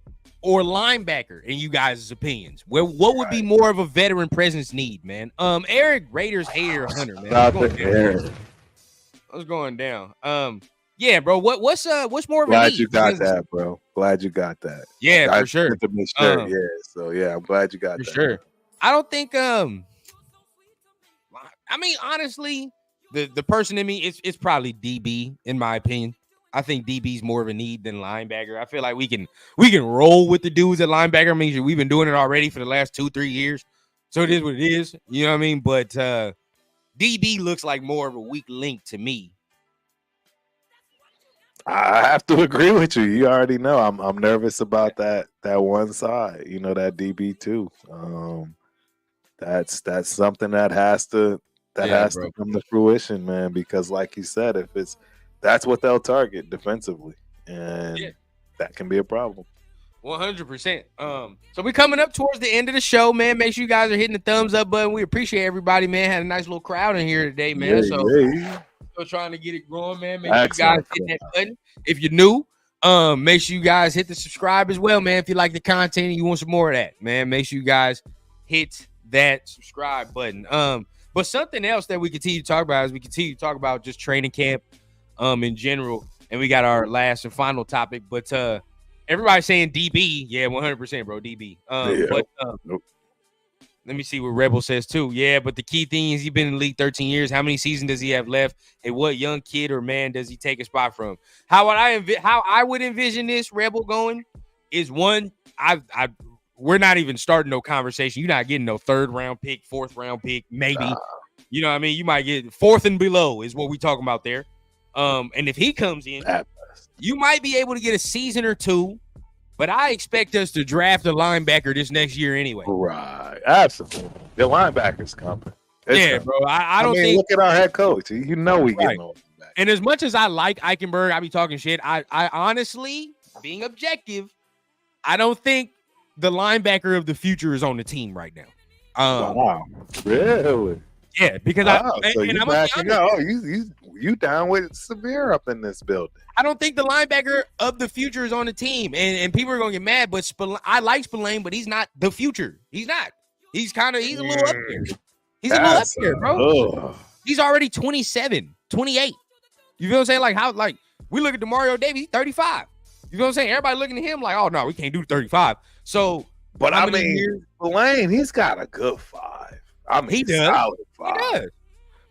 or linebacker, in you guys' opinions? What would be more of a veteran presence need, man? Eric, Raiders hater hunter, man. What's going down? Yeah, bro. What's more of a need? Glad you got that, bro. Glad you got that. Yeah, for sure. Yeah. So yeah, I'm glad you got that. For sure. I don't think I mean, honestly, the person in me it's probably DB, in my opinion. I think DB's more of a need than linebacker. I feel like we can roll with the dudes at linebacker. I mean, we've been doing it already for the last 2-3 years. So it is what it is. You know what I mean? But DB looks like more of a weak link to me. I have to agree with you. You already know I'm nervous about that one side. You know, that DB too. That's something that has to come to fruition, man. Because like you said, that's what they'll target defensively, and that can be a problem. 100%. So we're coming up towards the end of the show, man. Make sure you guys are hitting the thumbs up button. We appreciate everybody, man. Had a nice little crowd in here today, man. Still trying to get it growing, man. Make sure you guys hit that button. If you're new, make sure you guys hit the subscribe as well, man. If you like the content and you want some more of that, man, make sure you guys hit that subscribe button. But something else that we continue to talk about is we continue to talk about just training camp in general. And we got our last and final topic. But everybody's saying DB. Yeah, 100%, bro, DB. Let me see what Rebel says too. Yeah, but the key thing is he's been in the league 13 years. How many seasons does he have left? And what young kid or man does he take a spot from? How I would envision this Rebel going is one. We're not even starting no conversation. You're not getting no 3rd round pick, 4th round pick, maybe. You know what I mean? You might get 4th and below is what we talking about there. And if he comes in, you might be able to get a season or two. But I expect us to draft a linebacker this next year anyway. Right. Absolutely. The linebacker's coming. Coming. Bro. I don't think. Look at our head coach. You know we getting on back. And as much as I like Eichenberg, I be talking shit. I honestly, being objective, I don't think the linebacker of the future is on the team right now. Wow. Really? Yeah, because I'm backing up. You down with Severe up in this building. I don't think the linebacker of the future is on the team. And people are going to get mad, but I like Spillane, but he's not the future. He's not. He's a little up there. He's a little up there, bro. He's already 27, 28. You feel what I'm saying? Like we look at DeMario Davis, he's 35. You know what I'm saying? Everybody looking at him like, oh, no, we can't do 35. So But How I many mean, years? Spillane, he's got a good 5. I mean, He does. solid He 5. does.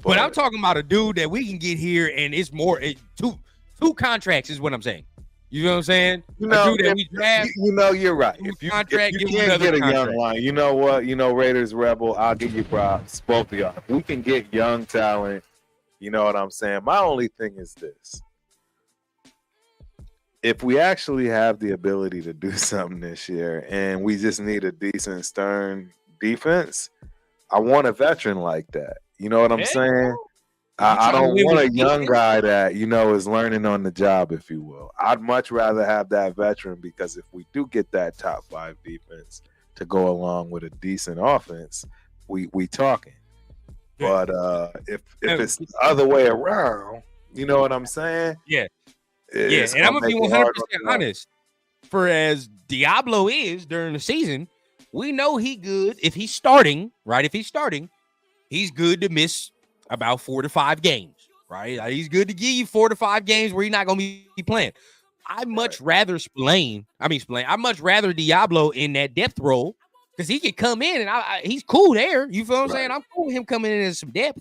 But I'm talking about a dude that we can get here, and it's more two contracts is what I'm saying. You know what I'm saying? You know, a dude that we draft. you know, you're right. If you can't get a young line, you know what? You know, Raiders Rebel, I'll give you props, both of y'all. If we can get young talent, you know what I'm saying? My only thing is this. If we actually have the ability to do something this year and we just need a decent stern defense, I want a veteran like that. You know what I'm saying? I don't want a young guy that, you know, is learning on the job, if you will. I'd much rather have that veteran because if we do get that top 5 defense to go along with a decent offense, we talking. But if it's the other way around, you know what I'm saying? Yeah. Yeah, and I'm going to be 100% honest. For as Diablo is during the season, we know he good. If he's starting, right? If he's starting, he's good to miss about 4 to 5 games, right? He's good to give you 4 to 5 games where he's not going to be playing. I much rather I much rather Diablo in that depth role because he can come in and he's cool there. You feel what I'm saying? I'm cool with him coming in as some depth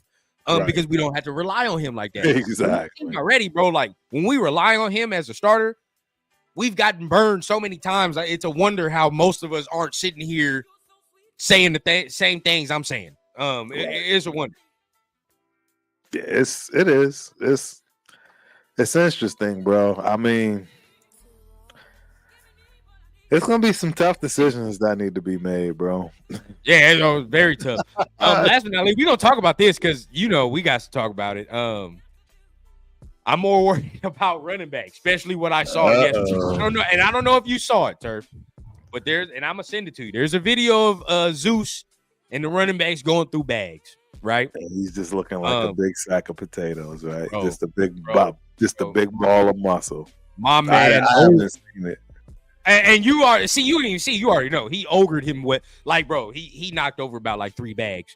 because we don't have to rely on him like that. Exactly. Already, bro, like when we rely on him as a starter, we've gotten burned so many times. It's a wonder how most of us aren't sitting here saying the same things I'm saying. It's a wonder. Yeah, it is. It's interesting, bro. I mean, it's gonna be some tough decisions that need to be made, bro. Yeah, it was very tough. Last but not least, we don't talk about this because we got to talk about it. I'm more worried about running back, especially what I saw yesterday. I don't know if you saw it, Turf, but and I'm gonna send it to you. There's a video of Zeus and the running backs going through bags, right? And he's just looking like a big sack of potatoes, right? Bro, just a big big ball of muscle. My man, I haven't seen it. And you didn't even see. You already know he ogred him with bro. He knocked over about like 3 bags,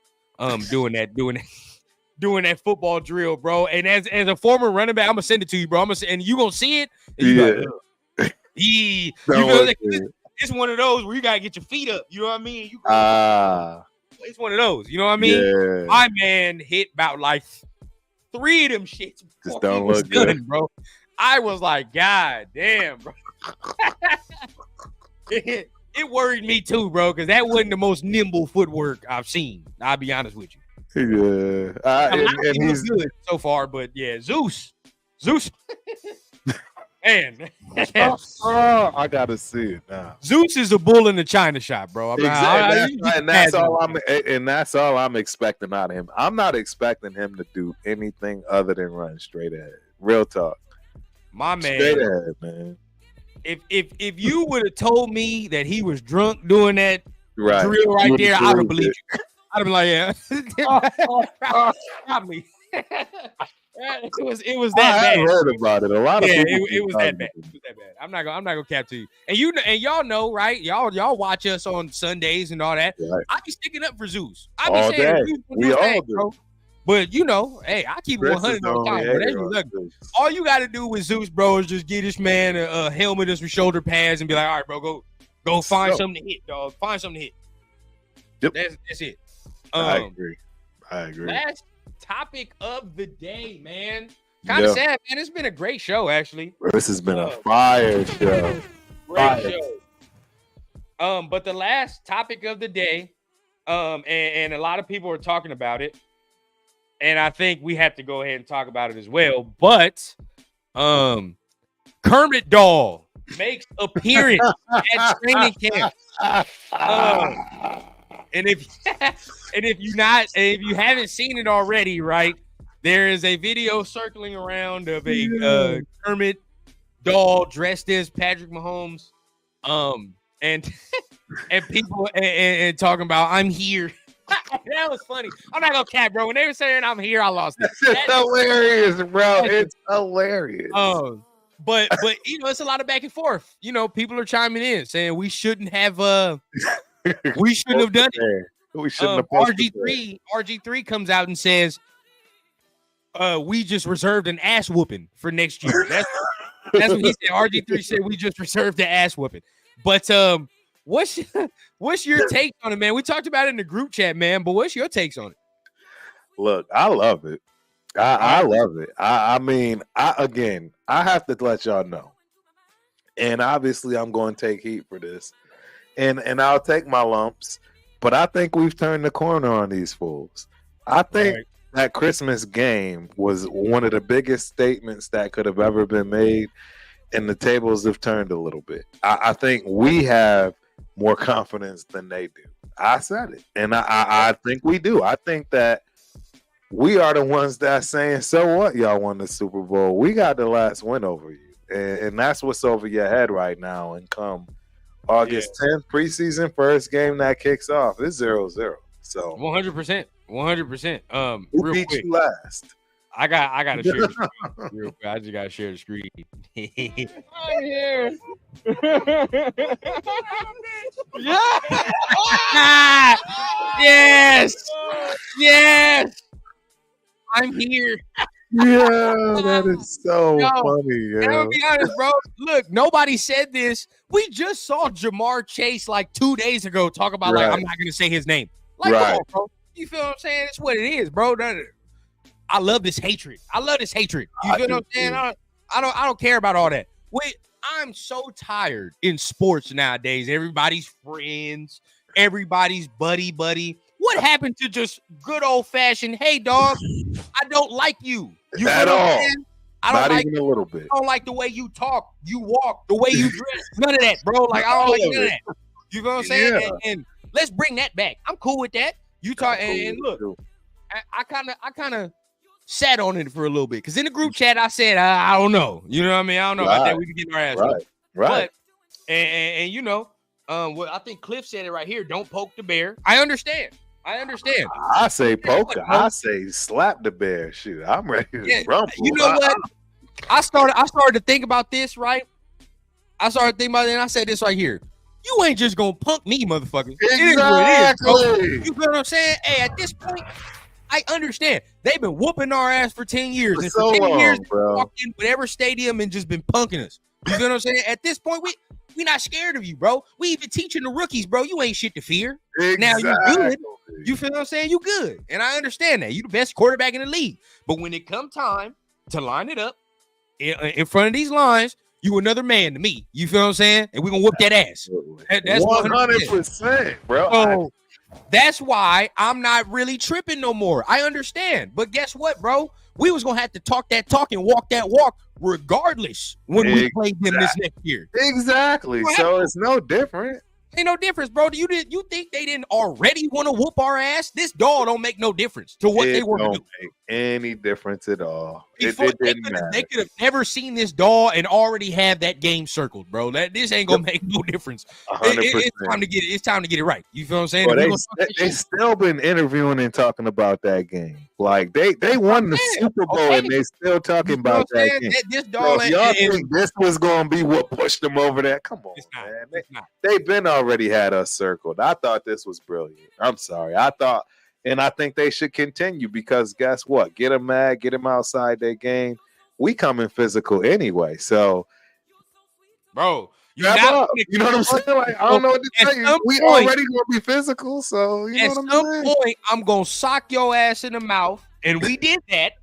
doing that football drill, bro. And as a former running back, I'm gonna send it to you, bro. And you gonna see it. And you it's one of those where you gotta get your feet up. You know what I mean? It's one of those. You know what I mean? Yeah. My man hit about like 3 of them shits. Just don't look good, bro. I was like, God damn, bro. It worried me too, bro, because that wasn't the most nimble footwork I've seen. I'll be honest with you. Yeah, and he's good so far, but yeah, Zeus, man. I gotta see it now. Zeus is a bull in the china shop, bro. That's all I'm expecting out of him. I'm not expecting him to do anything other than run straight ahead. Real talk, my man. Straight ahead, man. If you would have told me that he was drunk doing that drill right there, I would have believed you. I'd have been like, yeah, probably. It was that bad. I heard about it. A lot of people. It was that bad. It was that bad. I'm not gonna cap to you. And y'all know, right? Y'all watch us on Sundays and all that. Right. I be sticking up for Zeus. I be all saying Zeus we all do. Bro. But hey, I keep it 100 all the time. Bro. All you got to do with Zeus, bro, is just get this man a helmet and some shoulder pads and be like, all right, bro, go find something to hit, dog. Find something to hit. Yep. That's it. I agree. Last topic of the day, man. Kind of sad, man. It's been a great show, actually. This has been a fire show. Great show. But the last topic of the day, and a lot of people are talking about it. And I think we have to go ahead and talk about it as well. But Kermit Doll makes appearance at training camp. And if you haven't seen it already, right? There is a video circling around of a Kermit Doll dressed as Patrick Mahomes, and people and talking about I'm here. That was funny. I'm not gonna cap, bro. When they were saying I'm here, I lost it. That's hilarious, bro. It's hilarious. But it's a lot of back and forth. People are chiming in saying we shouldn't have we shouldn't have done it. We shouldn't have. RG3 comes out and says we just reserved an ass whooping for next year. That's what he said. RG3 said we just reserved the ass whooping. But what's your take on it, man? We talked about it in the group chat, man, but what's your takes on it? Look, I love it. I love it. I mean, I have to let y'all know. And obviously I'm going to take heat for this. And I'll take my lumps, but I think we've turned the corner on these fools. I think that Christmas game was one of the biggest statements that could have ever been made, and the tables have turned a little bit. I think we have more confidence than they do. I said it, and I think we do. I think that we are the ones that's saying, so what, y'all won the Super Bowl. We got the last win over you, and that's what's over your head right now. And come August 10th, preseason first game that kicks off, it's 0-0. So 100%. 100%. Who Real beat quick, you last? I gotta share the screen real quick. I just gotta share the screen. I'm here. Yes. I'm here. Yeah, that is so funny. And I'll be honest, bro. Look, nobody said this. We just saw Jamar Chase like 2 days ago talk about like I'm not gonna say his name. Like, come on, bro. You feel what I'm saying? It's what it is, bro. I love this hatred. You feel what I'm saying? I don't care about all that. I'm so tired in sports nowadays. Everybody's friends, everybody's buddy. What happened to just good old fashioned? Hey, dog, I don't like you. You at all? I don't Not like even a little bit. I don't like the way you talk, you walk, the way you dress. None of that, bro. Like, I don't like none of that. You know what I'm saying? Yeah. And let's bring that back. I'm cool with that. You talk and look, I kind of sat on it for a little bit because in the group chat I said I don't know. You know what I mean? I don't know about that. We can get our ass right. But and you know, well, I think Cliff said it right here. Don't poke the bear. I understand. I say poke. I say slap the bear. Shoot, I'm ready to rumble. You know what? I started to think about this, right? I started thinking about it, and I said this right here. You ain't just gonna punk me, motherfucker. Exactly. It is what it is, bro. You feel what I'm saying? Hey, at this point, I understand. They've been whooping our ass for 10 years. For and so for 10 long, years, bro. walked in whatever stadium and just been punking us. You feel what I'm saying? At this point, we not scared of you, bro. We even teaching the rookies, bro. You ain't shit to fear. Exactly. Now you good. You feel what I'm saying? You good. And I understand that. You the best quarterback in the league. But when it come time to line it up in front of these lines, you another man to me. You feel what I'm saying? And we're going to whoop that ass. That's 100%, bro. So that's why I'm not really tripping no more. I understand. But guess what, bro? We was going to have to talk that talk and walk that walk regardless when we played them this next year. Exactly. So it's no different. Ain't no difference, bro. You think they didn't already want to whoop our ass? This dog don't make no difference to what they were doing. It don't make any difference at all. They could have never seen this dog and already have that game circled, bro. This ain't gonna make no difference. 100%. It's time to get it right. You feel what I'm saying? Well, they still been interviewing and talking about that game. Like they won the Super Bowl and they still talking about that game. This dog, so y'all think this was gonna be what pushed them over there? Come on, man. They've been already had us circled. I thought this was brilliant. I'm sorry. And I think they should continue because guess what? Get them mad, get them outside their game. We coming physical anyway. So, bro, you know what I'm saying? Like, I don't know what to tell you. We already gonna be physical. So, you know what I'm saying? At some point, I'm gonna sock your ass in the mouth, and we did that,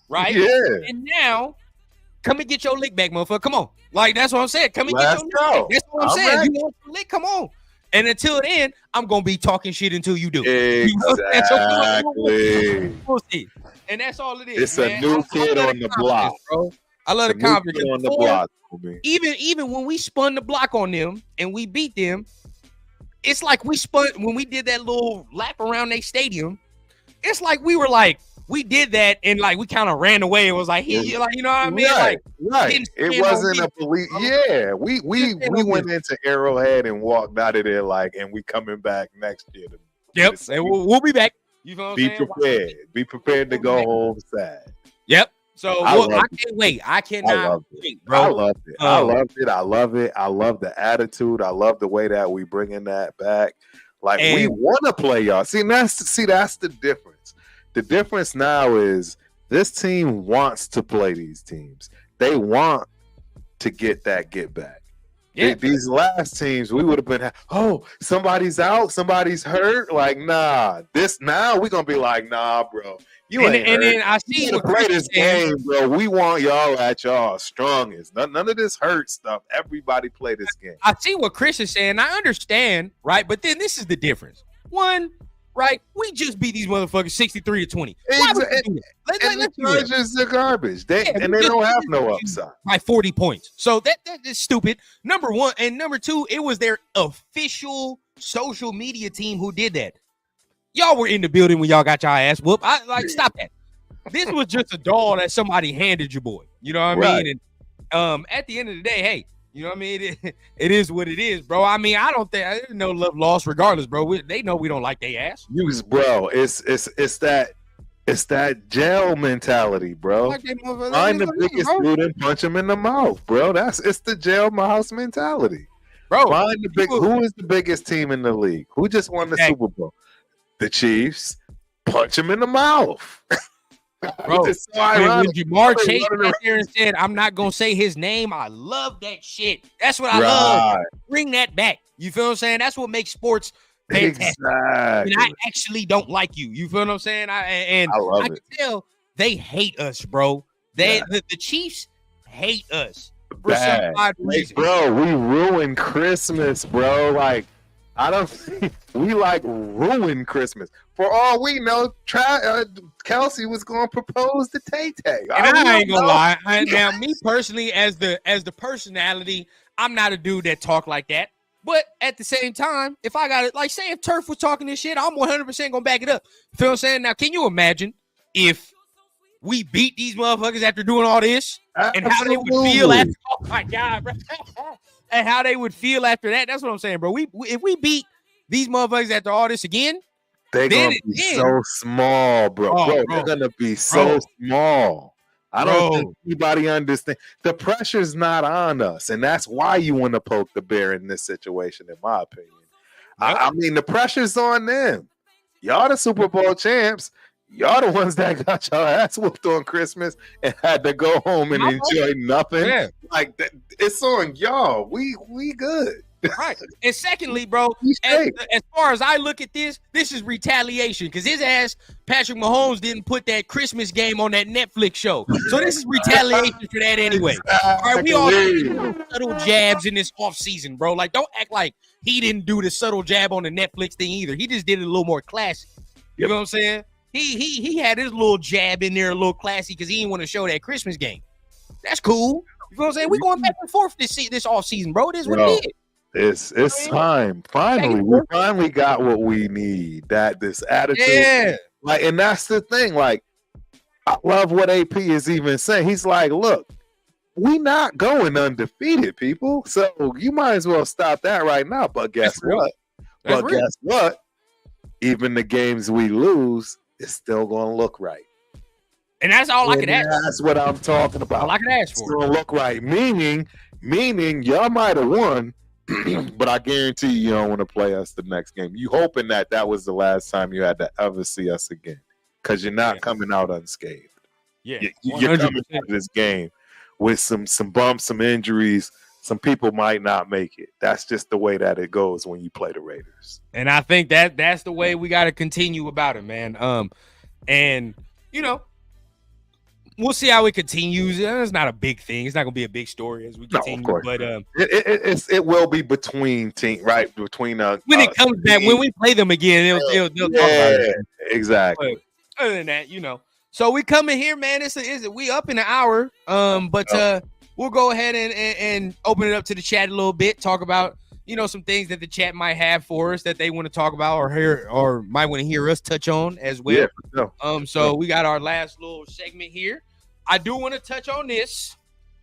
right? Yeah. And now, come and get your lick back, motherfucker. Come on, like that's what I'm saying. Come and Let's get your lick back. That's what I'm saying. Ready. You want your lick? Come on. And until then, I'm gonna be talking shit until you do. Exactly. And that's all it is. It's a new kid on the block, bro. I love the confidence on the block. Even when we spun the block on them and we beat them, it's like we spun when we did that little lap around their stadium. It's like we did that and like we kind of ran away. It was like like you know what I mean? Right, like it wasn't a police. Yeah, we went into Arrowhead and walked out of there and we coming back next year. Yep, and we'll be back. You know what I'm saying? Prepared. Be prepared to go home sad. Yep. So I can't wait. I cannot wait, bro. I loved it. I loved it. I love it. I love the attitude. I love the way that we bringing that back. Like we want to play y'all. See, that's the difference. The difference now is this team wants to play these teams. They want to get back. Yeah. These last teams, we would have been, oh, somebody's out, somebody's hurt. Like, nah. Now we're gonna be like, nah, bro. You ain't hurt. And then I see what play this game, bro. We want y'all at y'all strongest. None of this hurt stuff. Everybody play this game. I see what Chris is saying. I understand, right? But then this is the difference. One, right? We just beat these motherfuckers 63-20. Why would we do that? Let's be real. Just the garbage. They don't have no upside. By 40 points. So that is stupid. Number one. And number two, it was their official social media team who did that. Y'all were in the building when y'all got y'all ass whooped. Stop that. This was just a doll that somebody handed your boy. You know what I mean? And at the end of the day, hey, you know what I mean? It is what it is, bro. I mean, I don't think there's no love lost regardless, bro. They know we don't like their ass. Bro, it's that jail mentality, bro. Find the biggest dude and punch him in the mouth, bro. It's the jail house mentality, bro. Find who is the biggest team in the league? Who just won the Super Bowl? The Chiefs. Punch him in the mouth. Bro, when Jamar Chase right there and said, I'm not going to say his name, I love that shit. That's what I love. Bring that back. You feel what I'm saying? That's what makes sports fantastic. Exactly. And I actually don't like you. You feel what I'm saying? I can tell they hate us, bro. The Chiefs hate us for some odd reason. Bro, we ruined Christmas, bro. Like, I don't think we ruined Christmas. For all we know, Kelsey was going to propose to Tay-Tay. And I ain't gonna lie. Now, me personally, as the personality, I'm not a dude that talk like that. But at the same time, if I got it, like, say if Turf was talking this shit, I'm 100% gonna back it up. Feel what I'm saying? Now, can you imagine if we beat these motherfuckers after doing all this, and how they would feel after? Oh my god, bro. And how they would feel after that. That's what I'm saying, bro. If we beat these motherfuckers after all this again, they're going to be so small, bro. They're going to be so small. I don't think anybody understands. The pressure's not on us, and that's why you want to poke the bear in this situation, in my opinion. I mean, the pressure's on them. Y'all the Super Bowl champs. Y'all the ones that got your ass whooped on Christmas and had to go home and enjoy nothing. Yeah. Like that, it's on y'all. We good. Right. And secondly, bro, as far as I look at this is retaliation because his ass, Patrick Mahomes, didn't put that Christmas game on that Netflix show. So this is retaliation for that anyway. All right, we all do subtle jabs in this offseason, bro. Like, don't act like he didn't do the subtle jab on the Netflix thing either. He just did it a little more classy. You know what I'm saying? He had his little jab in there a little classy because he didn't want to show that Christmas game. That's cool. You know what I'm saying? We going back and forth this off season, bro. It is what it is. It's time. Finally, we finally got what we need. This attitude. Yeah. Like, and that's the thing. Like, I love what AP is even saying. He's like, look, we not going undefeated, people. So you might as well stop that right now. But guess what? Guess what? Even the games we lose, it's still going to look right. And that's all I can ask. That's what I'm talking about. All I can ask for. It's going to look right. Meaning y'all might have won, but I guarantee you don't want to play us the next game. You hoping that was the last time you had to ever see us again because you're not coming out unscathed. Yeah, you're coming out of this game with some bumps, some injuries. Some people might not make it. That's just the way that it goes when you play the Raiders. And I think that's the way we got to continue about it, man. And you know, we'll see how it continues. It's not a big thing. It's not going to be a big story as we continue. No, but it will be between team, right? Between when it comes back, when we play them again, they'll talk about it. Exactly. But other than that, you know, so we coming here, man. We up in an hour. We'll go ahead and open it up to the chat a little bit. Talk about some things that the chat might have for us that they want to talk about or hear or might want to hear us touch on as well. Yeah, so we got our last little segment here. I do want to touch on this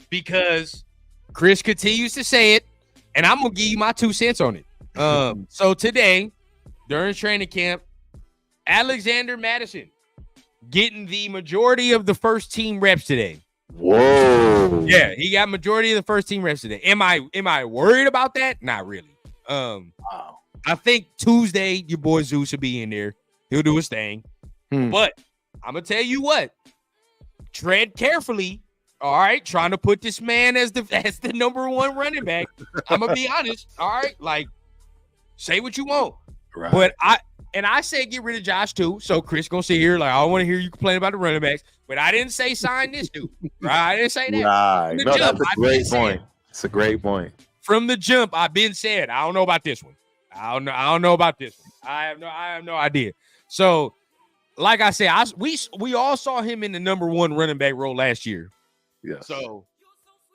because Chris continues to say it, and I'm gonna give you my 2 cents on it. So today, during training camp, Alexander Madison getting the majority of the first team reps today. Whoa. Yeah, he got majority of the first team reps today. Am I worried about that? Not really. Wow. I think Tuesday your boy Zeus will be in there. He'll do his thing. But I'm gonna tell you what. Tread carefully All right, trying to put this man as the number one running back. I'm gonna be honest. All right, like say what you want, Right. but I said get rid of Josh too. So Chris gonna sit here like I don't want to hear you complain about the running backs, but I didn't say sign this dude. Right? I didn't say that. Right. No, jump, that's a great point. It's a great point. From the jump, I've been said I don't know about this one. I don't know about this one. I have no idea. So, like I said, we all saw him in the number one running back role last year. Yes. So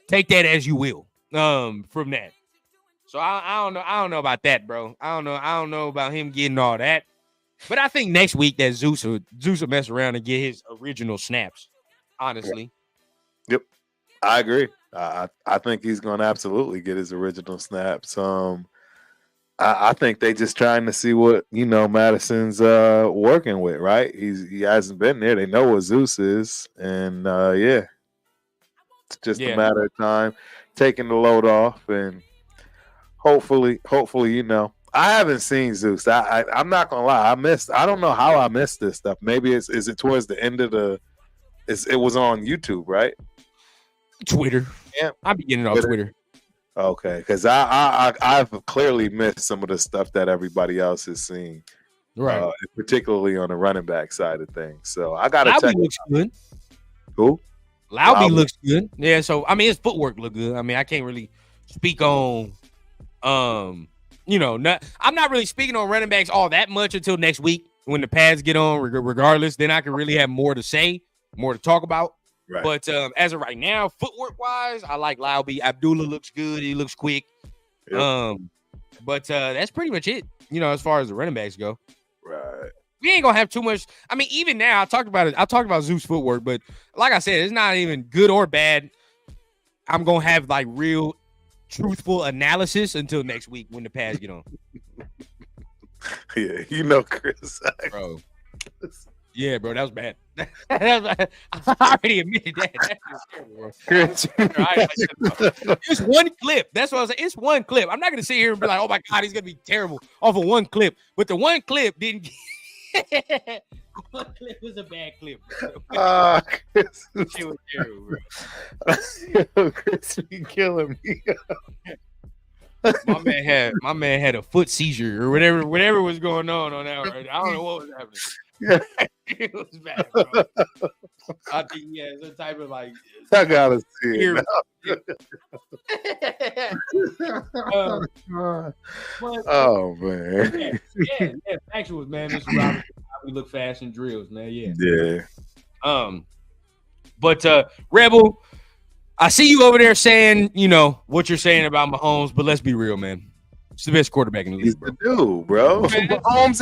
take that as you will. From that. So I don't know about that, bro. I don't know about him getting all that. But I think next week that Zeus will mess around and get his original snaps. Honestly. Yep. I agree. I think he's going to absolutely get his original snaps. I think they just trying to see what Madison's working with, right? He hasn't been there. They know what Zeus is, and it's just a matter of time taking the load off, and hopefully, I haven't seen Zeus. I'm not gonna lie, I don't know how I missed this stuff. Maybe is it towards the end of it was on YouTube, right? Twitter. Yeah, I'm beginning on Twitter. Okay, because I've clearly missed some of the stuff that everybody else has seen, right? Particularly on the running back side of things. So I gotta check. Looks good. Who? Laube looks good. Yeah. So I mean, his footwork look good. I mean, I can't really speak on, I'm not really speaking on running backs all that much until next week when the pads get on. Regardless, then I can really have more to say, more to talk about. Right. But as of right now, footwork wise, I like Laube. Abdullah looks good. He looks quick. Yep. But that's pretty much it. As far as the running backs go. Right. We ain't gonna have too much. I mean, even now, I talked about Zeus footwork, but like I said, it's not even good or bad. I'm gonna have like real, truthful analysis until next week when the pads get on. Yeah, Chris. Bro. Yeah, bro, that was bad. I already admitted that. That's just terrible, bro. It's one clip. That's what I was saying. It's one clip. I'm not gonna sit here and be like, "Oh my God, he's gonna be terrible" off of one clip. But the one clip didn't. One clip was a bad clip. Chris, it was terrible, bro. Chris, you killing me. My man had a foot seizure or whatever was going on that. Right? I don't know what was happening. It was bad, bro. I think he had some type of like. I gotta see it. Oh man. Yeah. Actual man, Mr. Robert. We look fast in drills, man. Yeah. Yeah. But Rebel, I see you over there saying, what you're saying about Mahomes, but let's be real, man. He's the best quarterback in the league, He's the dude, bro. Mahomes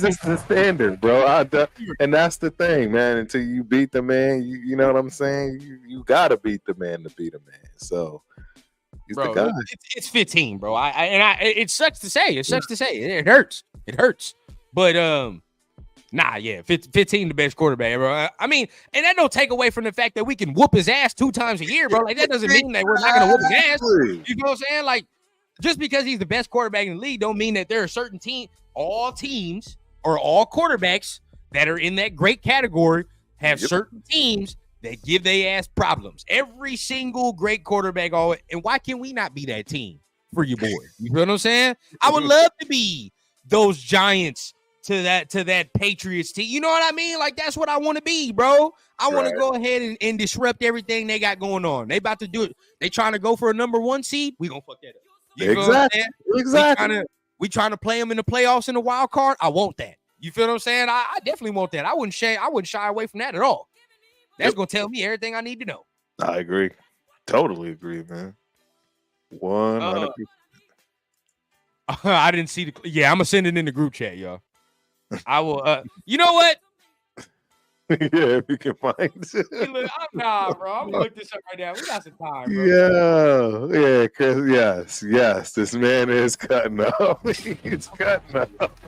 is the standard, bro. And that's the thing, man. Until you beat the man, you know what I'm saying? You gotta beat the man to beat a man. So he's the guy. It's 15, bro. It sucks to say. It hurts. But 15 the best quarterback, bro. I mean, and that don't take away from the fact that we can whoop his ass 2 times a year, bro. Like that doesn't mean that we're not gonna whoop his ass. You know what I'm saying? Like, just because he's the best quarterback in the league don't mean that there are certain all teams or all quarterbacks that are in that great category have certain teams that give their ass problems. Every single great quarterback always, and why can we not be that team for you boy? You know what I'm saying? I would love to be those Giants to that Patriots team. You know what I mean? Like that's what I want to be, bro. I want to go ahead and disrupt everything they got going on. They about to do it. They trying to go for a number 1 seed. We gonna fuck that up. You Exactly. We trying to play them in the playoffs in the wild card. I want that. You feel what I'm saying? I definitely want that. I wouldn't shy away from that at all. That's gonna tell me everything I need to know. I agree. Totally agree, man. 100%. I didn't see I'm gonna send it in the group chat, y'all. I will. You know what? Yeah, we can find it. Nah, bro. I'm gonna look this up right now. We got some time, bro. Yeah, because yes, this man is cutting up. He's cutting up.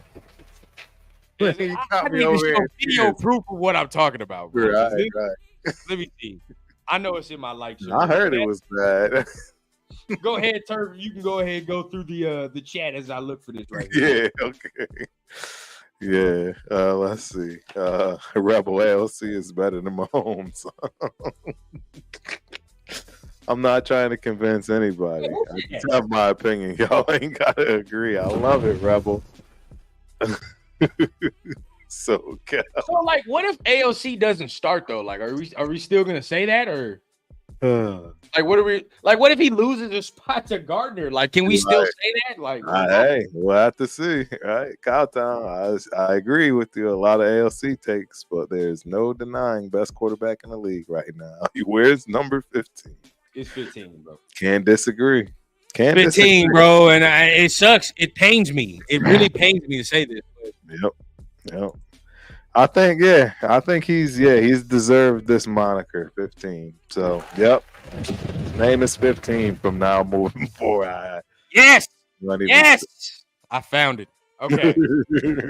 I need to show video proof of what I'm talking about, bro. Right. Let me see. I know it's in my likes. I heard it was bad. Go ahead, Turk. You can go ahead and go through the chat as I look for this right now. Yeah, okay. Yeah. Let's see. Rebel ALC is better than Mahomes. I'm not trying to convince anybody. I just have my opinion. Y'all ain't gotta agree. I love it, Rebel. So like, what if AOC doesn't start though? Like, are we still gonna say that, or like what if he loses a spot to Gardner? Like, can we still say that? Like, hey, we'll have to see. Right, Cowtown. I agree with you. A lot of ALC takes, but there's no denying best quarterback in the league right now. He wears number 15. It's 15, bro. Can't disagree. 15, bro, and it sucks. It pains me. It really pains me to say this. Yep. I think he's deserved this moniker, 15. So, yep. Name is 15 from now moving forward. Yes. I found it. Okay. Go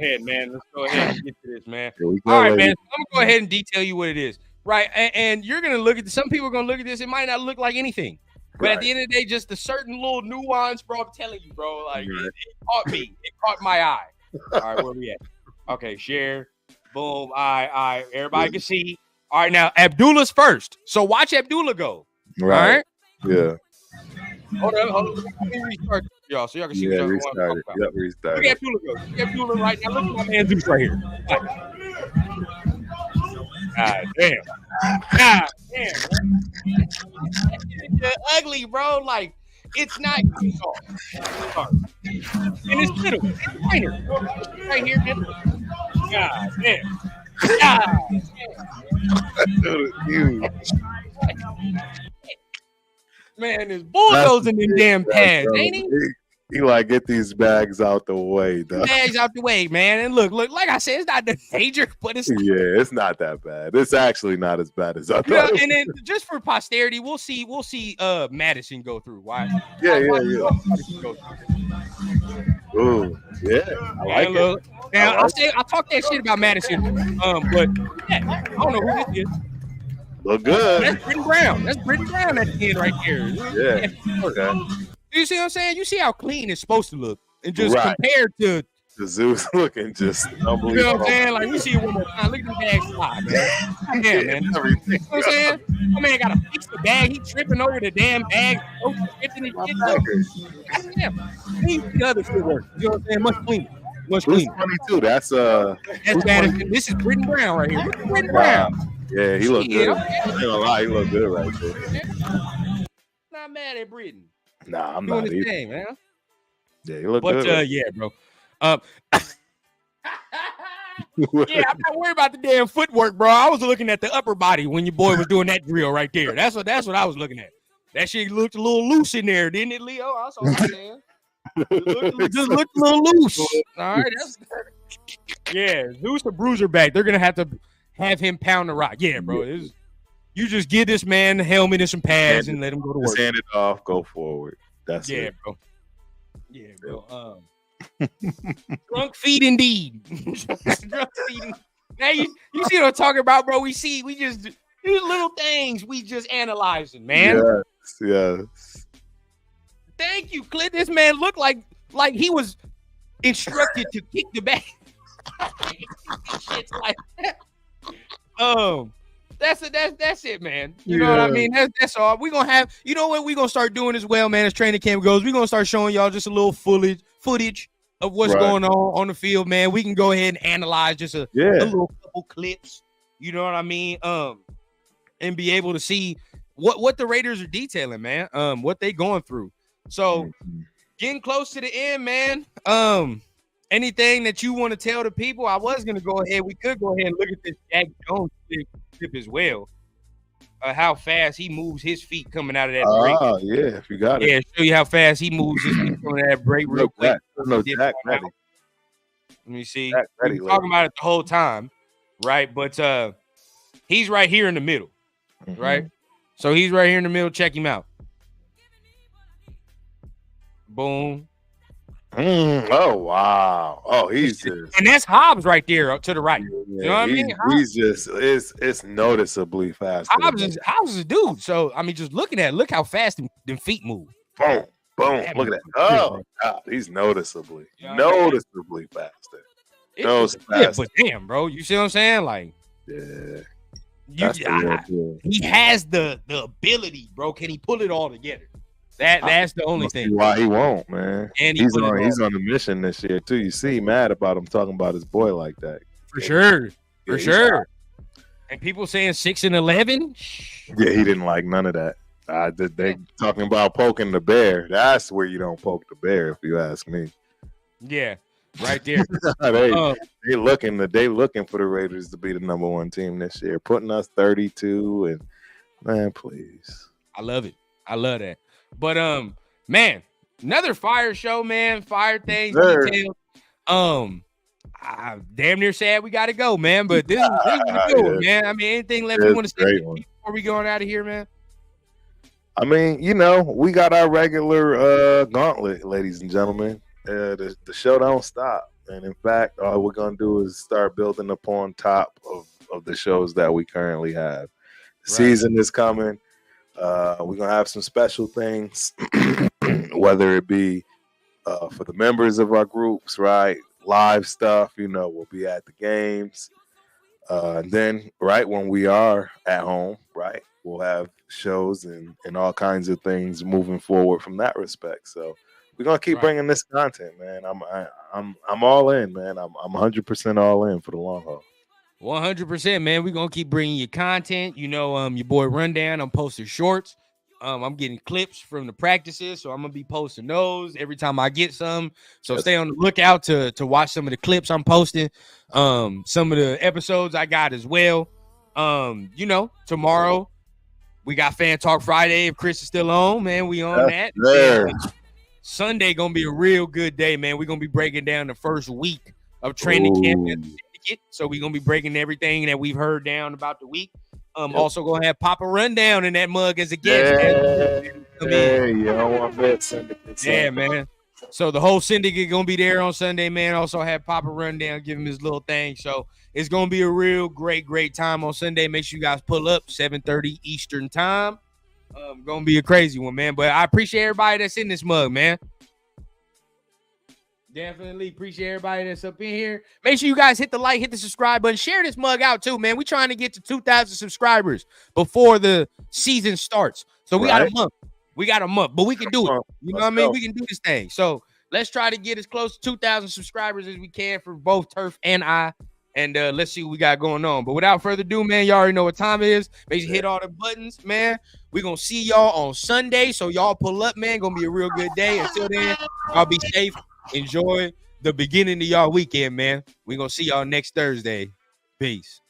ahead, man. Let's go ahead and get to this, man. All right, man. So I'm gonna go ahead and detail you what it is. Right. And you're gonna look at this. Some people are gonna look at this. It might not look like anything. But at the end of the day, just a certain little nuance, bro. I'm telling you, bro. Like it caught me. It caught my eye. All right, where we at? Okay, share. Boom. All right. Everybody can see. All right, now Abdullah's first. So watch Abdullah go. Right. All right. Yeah. Hold on. Let me restart y'all so y'all can see what y'all want to talk about. Yep, restart. Look at Abdullah go. Look at Abdullah right now. Look at my man Zeus right here. God damn. It's ugly, bro. Like, it's not soft. And it's little. It's minor. Right here. God damn. God damn. Man, there's bulldozing in damn pads, ain't he? He like, get these bags out the way, though. Bags out the way, man. And look, like I said, it's not that major, but it's it's not that bad. It's actually not as bad as I thought. And then just for posterity, we'll see Madison go through. Why? Yeah. Ooh, yeah. I like it. Now I'll talk that shit about Madison. But I don't know who this is. Look good. That's Britton Brown. That's Britton Brown at the end right there. Yeah. Okay. You see what I'm saying? You see how clean it's supposed to look, and just compared to the Zeus looking just unbelievable. You know what I'm saying? Like, we see it one more time. Look at the bag fly, man. Yeah, man. You know what I'm saying? My man got to fix the bag. He tripping over the damn bag. Tripping his shit. Damn. He the other shit work. You know what I'm saying? Much cleaner. Much cleaner. 22. That's Madison. This is Britton Brown right here. Look at Britton Brown. Yeah, he looked good. I'm not gonna lie, he looked good right there. Not mad at Britton. Nah, I'm not either. Thing, man. Yeah, he looked good. But yeah, bro. Yeah, I'm not worried about the damn footwork, bro. I was looking at the upper body when your boy was doing that drill right there. That's what I was looking at. That shit looked a little loose in there, didn't it, Leo? I saw what saying. Just looked a little loose. All right, yeah. Zeus the bruiser back. They're gonna have him pound the rock. Yeah, bro. You just give this man the helmet and some pads and let him go to work. Just hand it off, go forward. That's it. Bro. Yeah, bro. Drunk feet indeed. Drunk feet. Now you see what I'm talking about, bro. We just these little things we just analyzing, man. Yes. Thank you, Clint. This man looked like he was instructed to kick the bag. Shit's like that. That's it, man. You know what I mean? That's all. We're gonna have, you know what we're gonna start doing as well, man, as training camp goes. We're gonna start showing y'all just a little footage of what's going on the field, man. We can go ahead and analyze just a little couple clips, you know what I mean? And be able to see what the Raiders are detailing, man. What they going through. So getting close to the end, man. Anything that you want to tell the people? I was gonna go ahead. We could go ahead and look at this Jack Jones clip as well. How fast he moves his feet coming out of that break. Oh, yeah, if you got it. Yeah, show you how fast he moves his feet coming out of that break real quick. Jack ready. Let me see. We're talking about it the whole time, right? But he's right here in the middle, right? So he's right here in the middle. Check him out. Boom. Oh, wow. Oh, he's just... And that's Hobbs right there to the right. You know what I mean? He's just... It's noticeably fast. Hobbs is a dude. So, I mean, just look how fast them feet move. Boom. Boom. Look at that. Oh, God. He's noticeably faster. Those Yeah, but damn, bro, you see what I'm saying? Like, yeah, he has the ability, bro. Can he pull it all together? That's the only thing. Why he won't, man? And he's on a mission this year too. You see, mad about him talking about his boy like that. For sure. And people saying 6 and 11. Yeah, he didn't like none of that. They talking about poking the bear. That's where you don't poke the bear, if you ask me. Yeah, right there. they looking for the Raiders to be the number 1 team this year, putting us 32. And man, please, I love it. I love that. But man, another fire show, man. Fire things, details. I damn near sad we got to go, man. But this is a good one, man. I mean, anything left you want to say before we going out of here, man? I mean, we got our regular gauntlet, ladies and gentlemen. The show don't stop. And in fact, all we're going to do is start building upon top of the shows that we currently have. The season is coming. We're going to have some special things, whether it be for the members of our groups, right? Live stuff, we'll be at the games. And then, right, when we are at home, right, we'll have shows and all kinds of things moving forward from that respect. So we're gonna keep bringing this content, man. I'm all in, man. I'm 100% all in for the long haul. 100%, man. We're gonna keep bringing you content. Your boy Rundown. I'm posting shorts. I'm getting clips from the practices, so I'm gonna be posting those every time I get some. So stay on the lookout to watch some of the clips I'm posting. Some of the episodes I got as well. Tomorrow we got Fan Talk Friday. If Chris is still on, man, we on that. Sunday gonna be a real good day, man. We're gonna be breaking down the first week of training camp at the Syndicate. So we're gonna be breaking everything that we've heard down about the week. Also gonna have Papa Rundown in that mug as a guest. Yeah, man. So the whole syndicate gonna be there on Sunday, man. Also have Papa Rundown, give him his little thing. So it's gonna be a real great time on Sunday. Make sure you guys pull up 7:30 Eastern time. Gonna be a crazy one, man. But I appreciate everybody that's in this mug, man. Definitely appreciate everybody that's up in here. Make sure you guys hit the like, hit the subscribe button. Share this mug out too, man. We're trying to get to 2,000 subscribers before the season starts. So we got a month. But we can do it. You know what I mean? We can do this thing. So let's try to get as close to 2,000 subscribers as we can for both Turf and I. And let's see what we got going on. But without further ado, man, y'all already know what time it is. Make sure you hit all the buttons, man. We're going to see y'all on Sunday. So y'all pull up, man. Going to be a real good day. Until then, y'all be safe. Enjoy the beginning of y'all weekend, man. We're going to see y'all next Thursday. Peace.